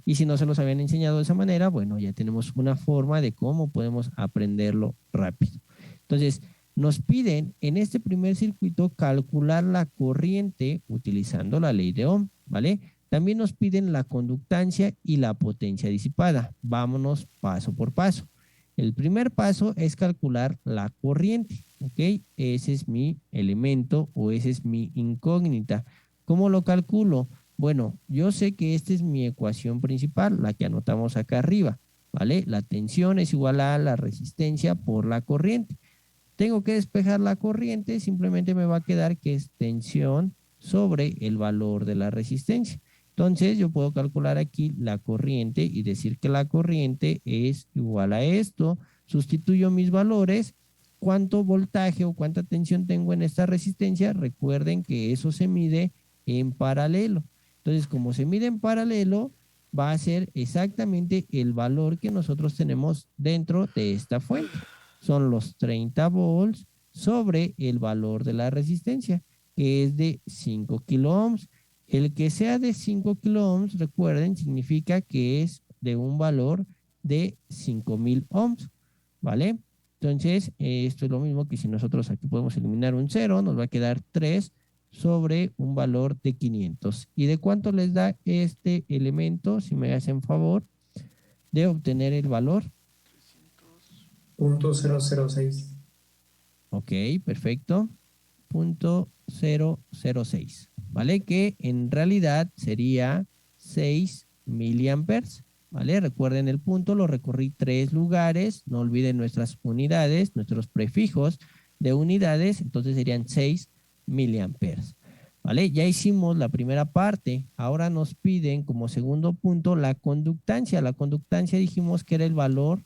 Y si no se los habían enseñado de esa manera, bueno, ya tenemos una forma de cómo podemos aprenderlo rápido. Entonces, nos piden en este primer circuito calcular la corriente utilizando la ley de Ohm, ¿vale? También nos piden la conductancia y la potencia disipada. Vámonos paso por paso. El primer paso es calcular la corriente, ¿ok? Ese es mi elemento o ese es mi incógnita. ¿Cómo lo calculo? Bueno, yo sé que esta es mi ecuación principal, la que anotamos acá arriba, ¿vale? La tensión es igual a la resistencia por la corriente. Tengo que despejar la corriente, simplemente me va a quedar que es tensión sobre el valor de la resistencia. Entonces yo puedo calcular aquí la corriente y decir que la corriente es igual a esto. Sustituyo mis valores. ¿Cuánto voltaje o cuánta tensión tengo en esta resistencia? Recuerden que eso se mide en paralelo. Entonces, como se mide en paralelo, va a ser exactamente el valor que nosotros tenemos dentro de esta fuente. Son los 30 volts sobre el valor de la resistencia, que es de 5 kilo ohms. El que sea de 5 kilo ohms, recuerden, significa que es de un valor de 5000 ohms, ¿vale? Entonces, esto es lo mismo que si nosotros aquí podemos eliminar un 0, nos va a quedar 3 sobre un valor de 500. ¿Y de cuánto les da este elemento? Si me hacen favor de obtener el valor. 0.006. Ok, perfecto. 0.006, ¿vale? Que en realidad sería 6 miliamperes, ¿vale? Recuerden el punto, lo recorrí 3 lugares, no olviden nuestras unidades, nuestros prefijos de unidades, entonces serían 6 miliamperes, ¿vale? Ya hicimos la primera parte, ahora nos piden como segundo punto la conductancia. La conductancia dijimos que era el valor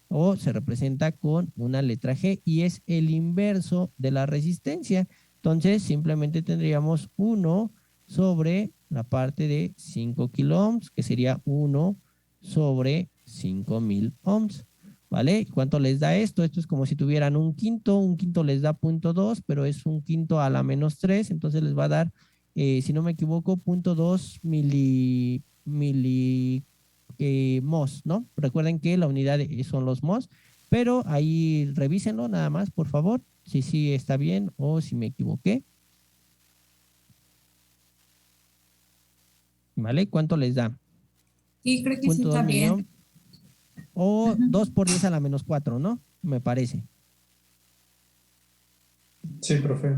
o se representa con una letra G y es el inverso de la resistencia. Entonces simplemente tendríamos 1 sobre la parte de 5 kilo ohms, que sería 1 sobre 5000 ohms, ¿vale? ¿Cuánto les da esto? Esto es como si tuvieran un quinto les da 0.2, pero es un quinto a la menos 3, entonces les va a dar, si no me equivoco, 0.2 mos, ¿no? Recuerden que la unidad son los mos, pero ahí revísenlo nada más, por favor, si sí está bien o si me equivoqué. ¿Vale? ¿Cuánto les da? Sí, creo que sí 0.2 está milión bien. o 2 por 10 a la menos 4, ¿no? Me parece. Sí, profe.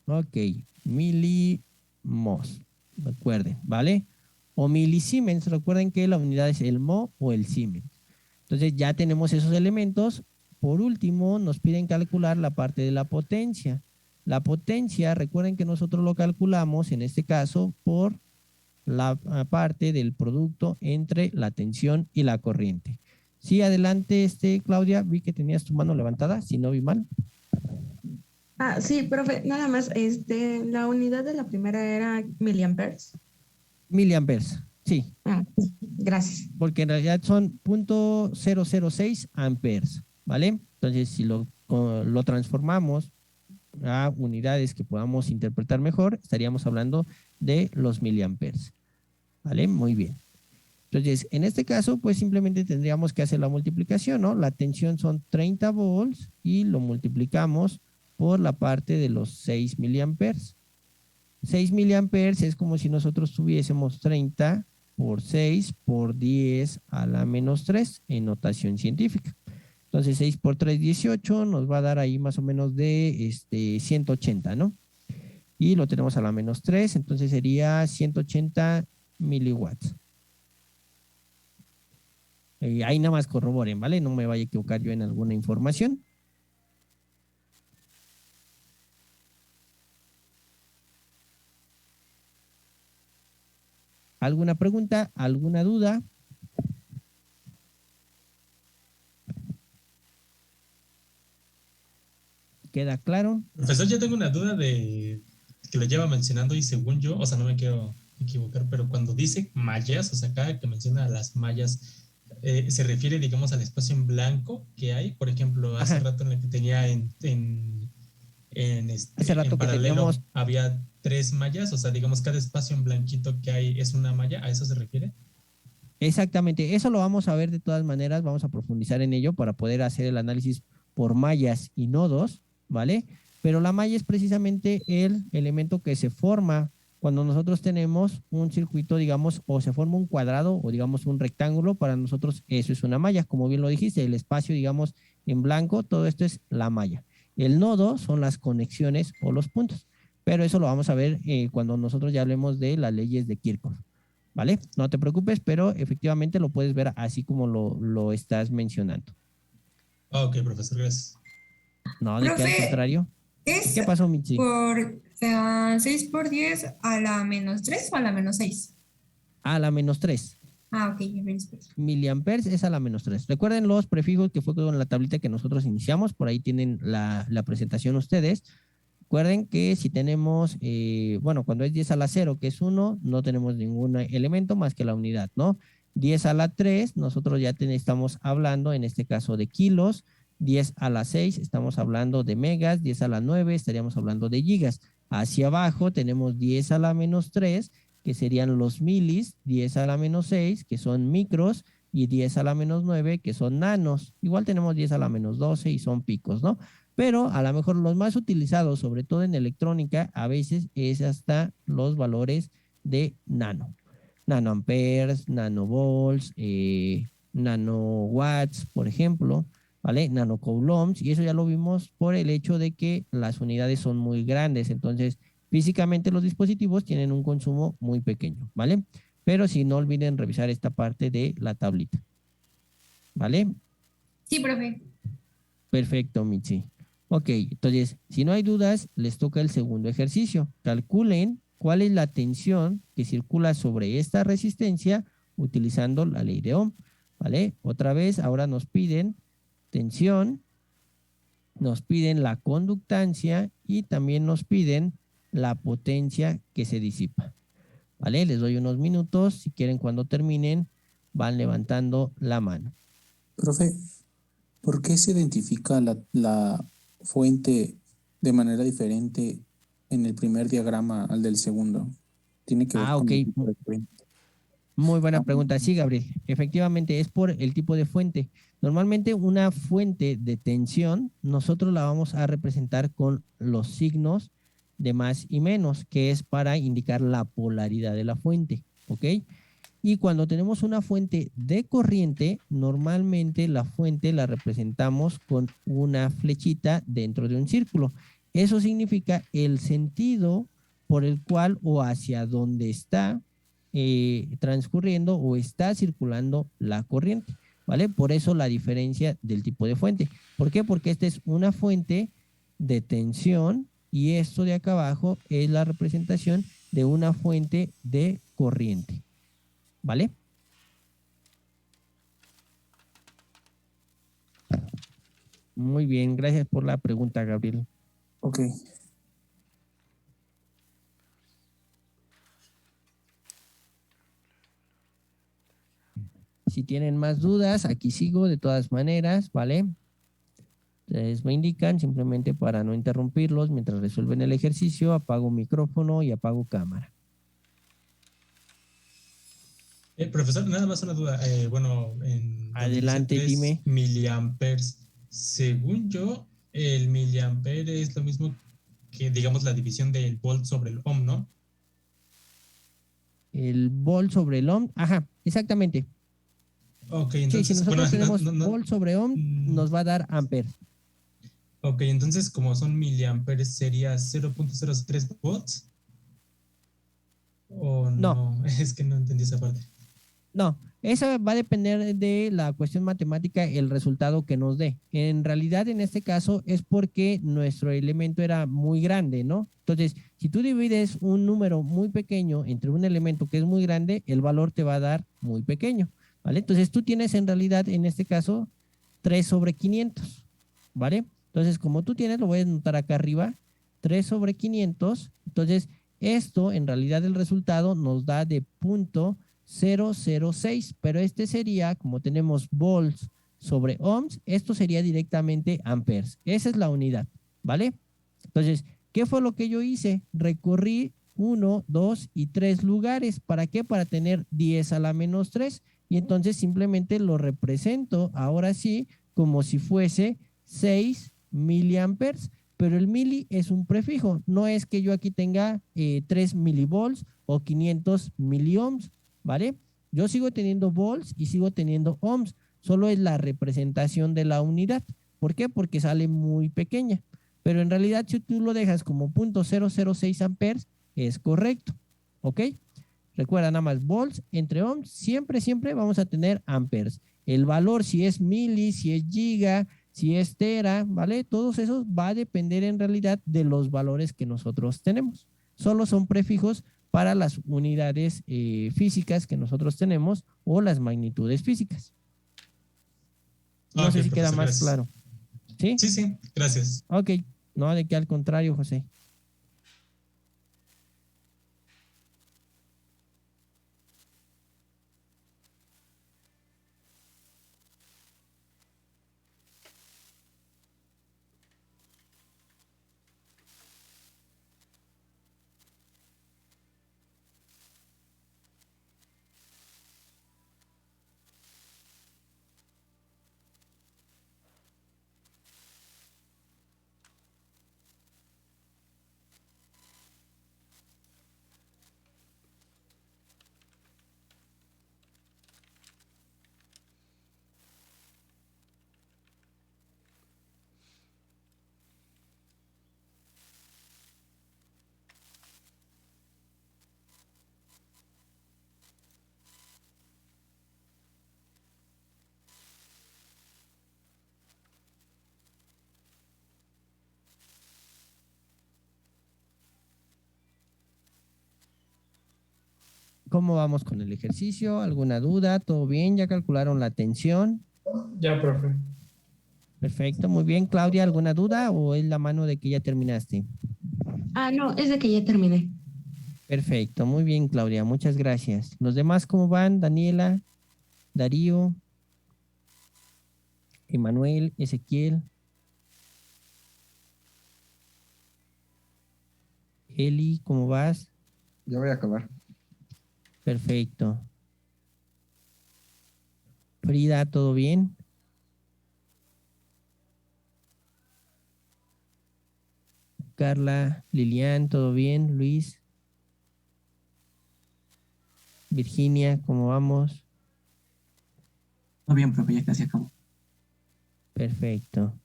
Ok, milimos, recuerden, ¿vale? O milisiemens, recuerden que la unidad es el mo o el siemens. Entonces ya tenemos esos elementos. Por último, nos piden calcular la parte de la potencia. La potencia, recuerden que nosotros lo calculamos, en este caso, por la parte del producto entre la tensión y la corriente. Sí, adelante, Claudia, vi que tenías tu mano levantada, si no vi mal. Sí, profe, nada más, la unidad de la primera era miliamperes. Miliamperes, sí. Gracias. Porque en realidad son 0.006 amperes, ¿vale? Entonces, si lo transformamos a unidades que podamos interpretar mejor, estaríamos hablando de los miliamperes, ¿vale? Muy bien. Entonces, en este caso, pues simplemente tendríamos que hacer la multiplicación, ¿no? La tensión son 30 volts y lo multiplicamos por la parte de los 6 miliamperes. 6 miliamperes es como si nosotros tuviésemos 30 por 6 por 10 a la menos 3 en notación científica. Entonces 6 por 3, 18, nos va a dar ahí más o menos de 180, ¿no? Y lo tenemos a la menos 3, entonces sería 180 miliwatts. Ahí nada más corroboren, ¿vale? No me vaya a equivocar yo en alguna información. ¿Alguna pregunta? ¿Alguna duda? ¿Queda claro? Profesor, yo tengo una duda de que lo lleva mencionando y según yo, o sea, no me quiero equivocar, pero cuando dice mallas, o sea, cada que menciona las mallas, se refiere, digamos, al espacio en blanco que hay. Por ejemplo, hace Ajá. rato en el que tenía Hace rato en que paralelo teníamos, había 3 mallas, o sea, digamos, cada espacio en blanquito que hay es una malla, ¿a eso se refiere? Exactamente, eso lo vamos a ver de todas maneras, vamos a profundizar en ello para poder hacer el análisis por mallas y nodos, ¿vale? Pero la malla es precisamente el elemento que se forma cuando nosotros tenemos un circuito, digamos, o se forma un cuadrado o digamos un rectángulo, para nosotros eso es una malla, como bien lo dijiste, el espacio, digamos, en blanco, todo esto es la malla. El nodo son las conexiones o los puntos, pero eso lo vamos a ver cuando nosotros ya hablemos de las leyes de Kirchhoff. ¿Vale? No te preocupes, pero efectivamente lo puedes ver así como lo estás mencionando. Ok, profesor, gracias. No, de que al Profe, contrario. ¿es ¿Qué pasó, Michi? por 6 por 10 a la menos 3 o a la menos 6? A la menos 3. Ah, ok, ya ves, pues. Miliamperes es a la menos 3. Recuerden los prefijos que fue con la tablita que nosotros iniciamos. Por ahí tienen la presentación ustedes. Recuerden que si tenemos, bueno, cuando es 10 a la 0, que es 1, no tenemos ningún elemento más que la unidad, ¿no? 10 a la 3, nosotros ya estamos hablando, en este caso, de kilos. 10 a la 6, estamos hablando de megas. 10 a la 9, estaríamos hablando de gigas. Hacia abajo tenemos 10 a la menos 3, que serían los milis. 10 a la menos 6, que son micros. Y 10 a la menos 9, que son nanos. Igual tenemos 10 a la menos 12 y son picos, ¿no? Pero a lo mejor los más utilizados, sobre todo en electrónica, a veces es hasta los valores de nano. Nanoamperes, nanovolts, nanowatts, por ejemplo, ¿vale? Nanocoulombs, y eso ya lo vimos por el hecho de que las unidades son muy grandes. Entonces, físicamente los dispositivos tienen un consumo muy pequeño, ¿vale? Pero si no olviden revisar esta parte de la tablita, ¿vale? Sí, profe. Perfecto, Michi. Ok, entonces, si no hay dudas, les toca el segundo ejercicio. Calculen cuál es la tensión que circula sobre esta resistencia utilizando la ley de Ohm, ¿vale? Otra vez, ahora nos piden tensión, nos piden la conductancia y también nos piden la potencia que se disipa, ¿vale? Les doy unos minutos, si quieren cuando terminen, van levantando la mano. Profe, ¿por qué se identifica la fuente de manera diferente en el primer diagrama al del segundo? ¿Tiene que ver con Ok, el tipo de fuente? muy buena pregunta. Sí, Gabriel. Efectivamente, es por el tipo de fuente. Normalmente una fuente de tensión, nosotros la vamos a representar con los signos de más y menos, que es para indicar la polaridad de la fuente, ¿ok? Y cuando tenemos una fuente de corriente, normalmente la fuente la representamos con una flechita dentro de un círculo. Eso significa el sentido por el cual o hacia donde está transcurriendo o está circulando la corriente, ¿vale? Por eso la diferencia del tipo de fuente. ¿Por qué? Porque esta es una fuente de tensión y esto de acá abajo es la representación de una fuente de corriente, ¿vale? Muy bien, gracias por la pregunta, Gabriel. Ok. Si tienen más dudas, aquí sigo de todas maneras, ¿vale? Ustedes me indican, simplemente para no interrumpirlos mientras resuelven el ejercicio, apago micrófono y apago cámara. Profesor, nada más una duda. Bueno, Adelante, donde dice 3 dime. miliamperes, según yo, el miliampere es lo mismo que, digamos, la división del volt sobre el ohm, ¿no? El volt sobre el ohm, ajá, exactamente. Ok, Sí, entonces, si nosotros bueno, tenemos volt sobre ohm, nos va a dar amperes. Ok, entonces, como son miliamperes, ¿sería 0.03 volts? ¿O No. no? Es que no entendí esa parte. No, eso va a depender de la cuestión matemática, el resultado que nos dé. En realidad, en este caso, es porque nuestro elemento era muy grande, ¿no? Entonces, si tú divides un número muy pequeño entre un elemento que es muy grande, el valor te va a dar muy pequeño, ¿vale? Entonces, tú tienes en realidad, en este caso, 3 sobre 500, ¿vale? Entonces, como tú tienes, lo voy a anotar acá arriba, 3 sobre 500. Entonces, esto, en realidad, el resultado nos da de 0.006, pero este sería, como tenemos volts sobre ohms, esto sería directamente amperes. Esa es la unidad, ¿vale? Entonces, ¿qué fue lo que yo hice? Recorrí 1, 2 y 3 lugares. ¿Para qué? Para tener 10 a la menos 3. y entonces simplemente lo represento ahora sí como si fuese 6 miliamperes, pero el mili es un prefijo, no es que yo aquí tenga 3 milivolts o 500 miliohms, ¿vale? Yo sigo teniendo volts y sigo teniendo ohms, solo es la representación de la unidad. ¿Por qué? Porque sale muy pequeña, pero en realidad si tú lo dejas como 0.006 amperes, es correcto, ¿ok? Recuerda nada más, volts entre ohms, siempre, siempre vamos a tener amperes. El valor, si es mili, si es giga, si es tera, ¿vale? Todos esos va a depender en realidad de los valores que nosotros tenemos. Solo son prefijos para las unidades físicas que nosotros tenemos o las magnitudes físicas. No Ok, sé si queda profesor, más gracias. claro. ¿Sí? Sí, sí, gracias. Ok. No, de que al contrario, José. ¿Cómo vamos con el ejercicio? ¿Alguna duda? ¿Todo bien? ¿Ya calcularon la tensión? Ya, profe. Perfecto, muy bien. Claudia, ¿alguna duda o es la mano de que ya terminaste? Ah, no, es de que ya terminé. Perfecto, muy bien, Claudia, muchas gracias. ¿Los demás cómo van? Daniela, Darío, Emanuel, Ezequiel, Eli, ¿cómo vas? Ya voy a acabar. Perfecto. Frida, ¿todo bien? Carla, Lilian, ¿todo bien? Luis, Virginia, ¿cómo vamos? Todo bien, profe, ya casi acabo. Perfecto.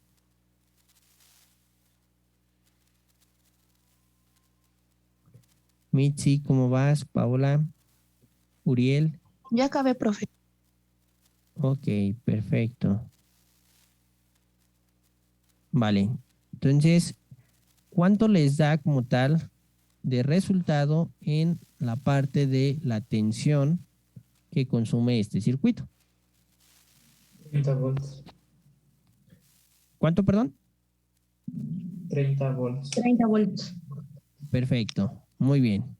Mitzi, ¿cómo vas? Paola, Uriel. Ya acabé, profe. Ok, perfecto. Vale. Entonces, ¿cuánto les da como tal de resultado en la parte de la tensión que consume este circuito? 30 volts. ¿Cuánto, perdón? 30 volts. 30 volts. Perfecto. Muy bien.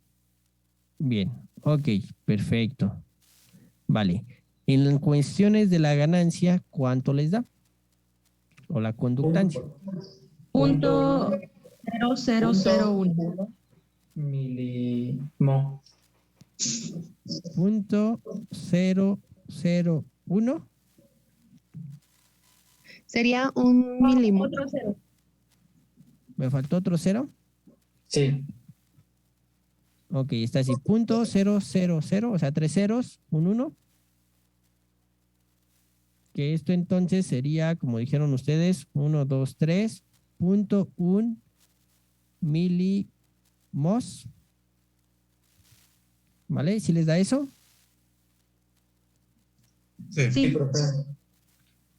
Bien. Ok, perfecto. Vale. En cuestiones de la ganancia, ¿cuánto les da? O la conductancia. Punto 0001. Milimo. Punto 001. Sería un milimo. Otro cero. ¿Me faltó otro cero? Sí. Ok, está así. Punto 000, o sea, 3 ceros, un 1. Que esto entonces sería, como dijeron ustedes, 1, 2, 3, punto 1 milimos. ¿Vale? ¿Sí les da eso? Sí. Sí, profe.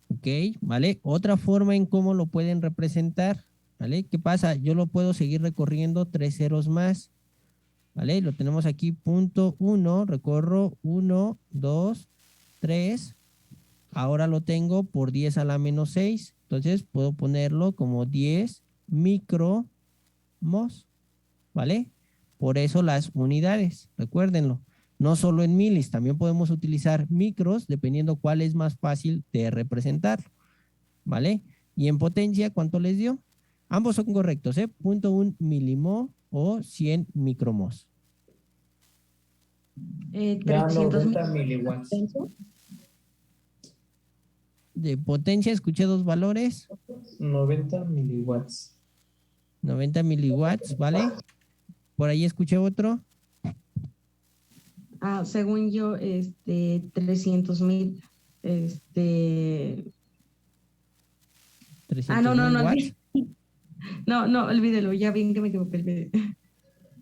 Ok, ¿vale? Otra forma en cómo lo pueden representar, ¿vale? ¿Qué pasa? Yo lo puedo seguir recorriendo 3 ceros más, ¿vale? Lo tenemos aquí, punto 1, recorro 1, 2, 3. Ahora lo tengo por 10 a la menos 6. Entonces puedo ponerlo como 10 micromos, ¿vale? Por eso las unidades, recuérdenlo. No solo en milis, también podemos utilizar micros dependiendo cuál es más fácil de representar, ¿vale? Y en potencia, ¿cuánto les dio? Ambos son correctos, ¿eh? 0.1 milimo o 100 micromos. Ya 300 90 miliwatts. mil. De potencia escuché dos valores, 90 miliwatts. 90 miliwatts, ¿vale? Por ahí escuché otro, Según yo, 300,000. 300 No, no, mil no, watts. no, olvídelo, ya bien que me equivoqué, olvídelo.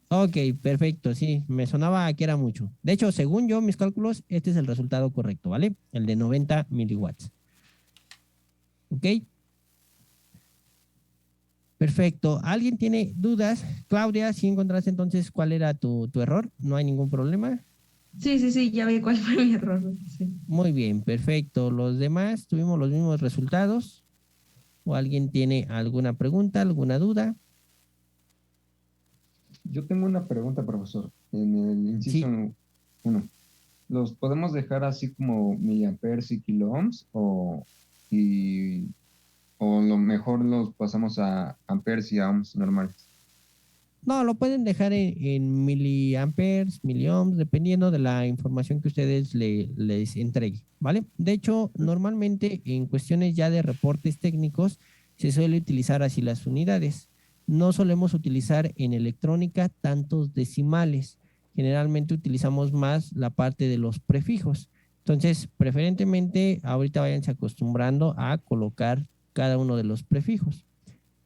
Ok, perfecto, sí, me sonaba que era mucho. De hecho, según yo, mis cálculos, este es el resultado correcto, ¿vale? El de 90 miliwatts. Ok. Perfecto. ¿Alguien tiene dudas? Claudia, si encontraste entonces cuál era tu error, no hay ningún problema. Sí, ya vi cuál fue mi error. Sí. Muy bien, perfecto. Los demás tuvimos los mismos resultados. ¿O alguien tiene alguna pregunta, alguna duda? Yo tengo una pregunta, profesor. En el inciso Sí. 1, ¿los podemos dejar así como miliamperes y kiloohms o lo mejor los pasamos a amperes y a ohms normales? No, lo pueden dejar en miliamperes, miliohms, dependiendo de la información que ustedes les entreguen, ¿vale? De hecho, normalmente en cuestiones ya de reportes técnicos se suele utilizar así las unidades. No solemos utilizar en electrónica tantos decimales. Generalmente utilizamos más la parte de los prefijos. Entonces, preferentemente, ahorita váyanse acostumbrando a colocar cada uno de los prefijos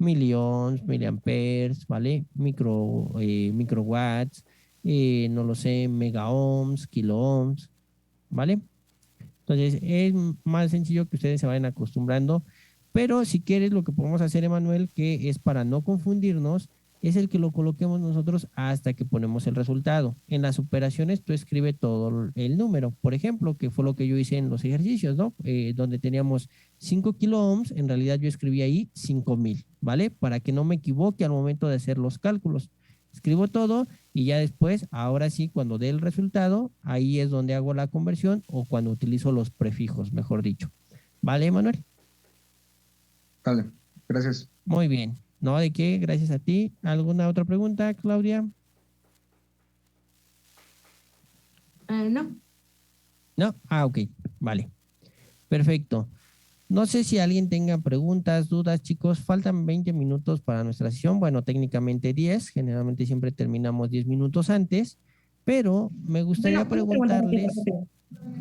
millones, miliamperes, ¿vale? Microwatts, no lo sé, megaohms, kiloohms, ¿vale? Entonces es más sencillo que ustedes se vayan acostumbrando, pero si quieres lo que podemos hacer, Emanuel, que es para no confundirnos, es el que lo coloquemos nosotros hasta que ponemos el resultado. En las operaciones tú escribe todo el número, por ejemplo, que fue lo que yo hice en los ejercicios, ¿no? Donde teníamos 5 kiloohms, en realidad yo escribí ahí 5,000, ¿vale? Para que no me equivoque al momento de hacer los cálculos. Escribo todo y ya después, ahora sí, cuando dé el resultado, ahí es donde hago la conversión o cuando utilizo los prefijos, mejor dicho. ¿Vale, Manuel? Vale, gracias. Muy bien. No, ¿de qué? Gracias a ti. ¿Alguna otra pregunta, Claudia? No. No. Ok. Vale. Perfecto. No sé si alguien tenga preguntas, dudas, chicos. Faltan 20 minutos para nuestra sesión. Bueno, técnicamente 10. Generalmente siempre terminamos 10 minutos antes. Pero me gustaría preguntarles.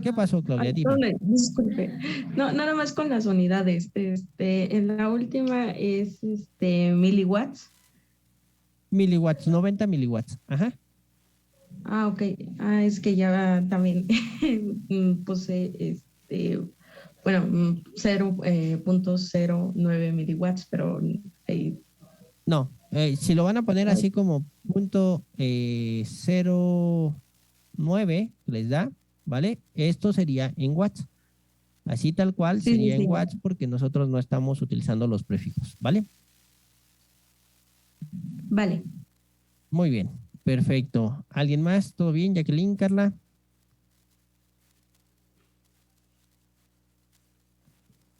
¿Qué pasó, Claudia? Dime. Disculpe. No, nada más con las unidades. En la última es miliwatts. Miliwatts, 90 miliwatts. Ajá. Ok. Es que ya también puse bueno, 0.09 miliwatts, pero No, si lo van a poner así como punto 0,9 les da, ¿vale? Esto sería en watts. Así tal cual sería en watts porque nosotros no estamos utilizando los prefijos, ¿vale? Vale. Muy bien, perfecto. ¿Alguien más? ¿Todo bien? Jacqueline, Carla.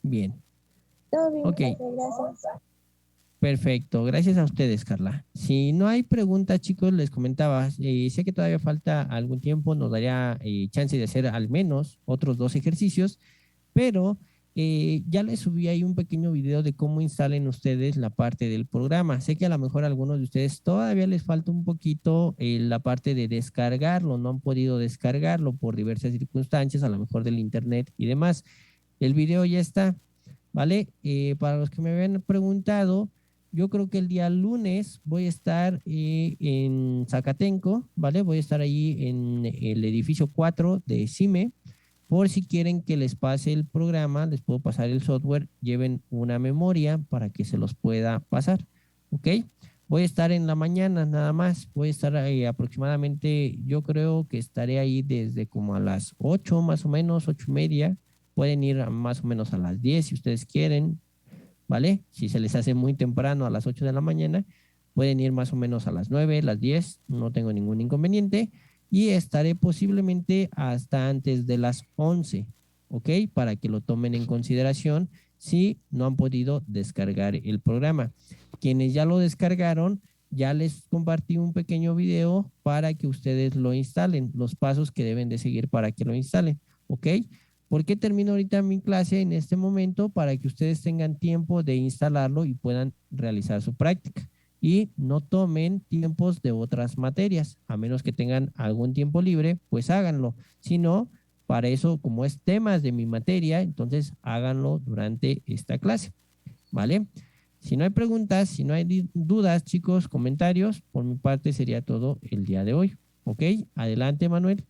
Bien. Todo bien, Ok. gracias. Perfecto, gracias a ustedes, Carla. Si no hay preguntas, chicos, les comentaba, sé que todavía falta algún tiempo, nos daría chance de hacer al menos otros 2 ejercicios, pero ya les subí ahí un pequeño video de cómo instalen ustedes la parte del programa. Sé que a lo mejor a algunos de ustedes todavía les falta un poquito la parte de descargarlo, no han podido descargarlo por diversas circunstancias, a lo mejor del internet y demás. El video ya está, ¿vale? Para los que me habían preguntado, yo creo que el día lunes voy a estar en Zacatenco, ¿vale? Voy a estar ahí en el edificio 4 de CIME. Por si quieren que les pase el programa, les puedo pasar el software, lleven una memoria para que se los pueda pasar, ¿ok? Voy a estar en la mañana nada más, voy a estar aproximadamente, yo creo que estaré ahí desde como a las 8 más o menos, 8:30. Pueden ir más o menos a las 10 si ustedes quieren, ¿vale? Si se les hace muy temprano a las 8 de la mañana, pueden ir más o menos a las 9, las 10, no tengo ningún inconveniente. Y estaré posiblemente hasta antes de las 11, ¿ok? Para que lo tomen en consideración si no han podido descargar el programa. Quienes ya lo descargaron, ya les compartí un pequeño video para que ustedes lo instalen, los pasos que deben de seguir para que lo instalen, ¿ok? ¿Por qué termino ahorita mi clase en este momento? Para que ustedes tengan tiempo de instalarlo y puedan realizar su práctica. Y no tomen tiempos de otras materias, a menos que tengan algún tiempo libre, pues háganlo. Si no, para eso, como es temas de mi materia, entonces háganlo durante esta clase, ¿vale? Si no hay preguntas, si no hay dudas, chicos, comentarios, por mi parte sería todo el día de hoy. ¿Ok? Adelante, Manuel.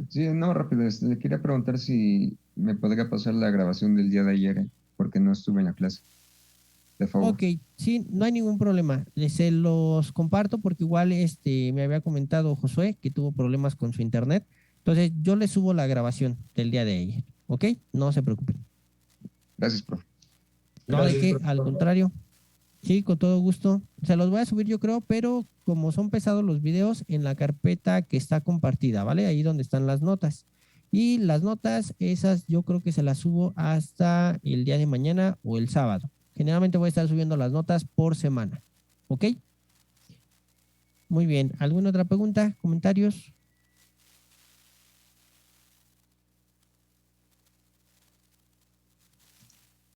Sí, no, rápido. Le quería preguntar si me podría pasar la grabación del día de ayer, porque no estuve en la clase. De favor. Ok, sí, no hay ningún problema. Se los comparto porque igual me había comentado Josué que tuvo problemas con su internet. Entonces yo le subo la grabación del día de ayer. ¿Ok? No se preocupen. Gracias, profe. No, de qué, al contrario. Sí, con todo gusto. Se los voy a subir yo creo, pero como son pesados los videos, en la carpeta que está compartida, ¿vale? Ahí donde están las notas. Y las notas, esas yo creo que se las subo hasta el día de mañana o el sábado. Generalmente voy a estar subiendo las notas por semana. ¿Ok? Muy bien. ¿Alguna otra pregunta? ¿Comentarios?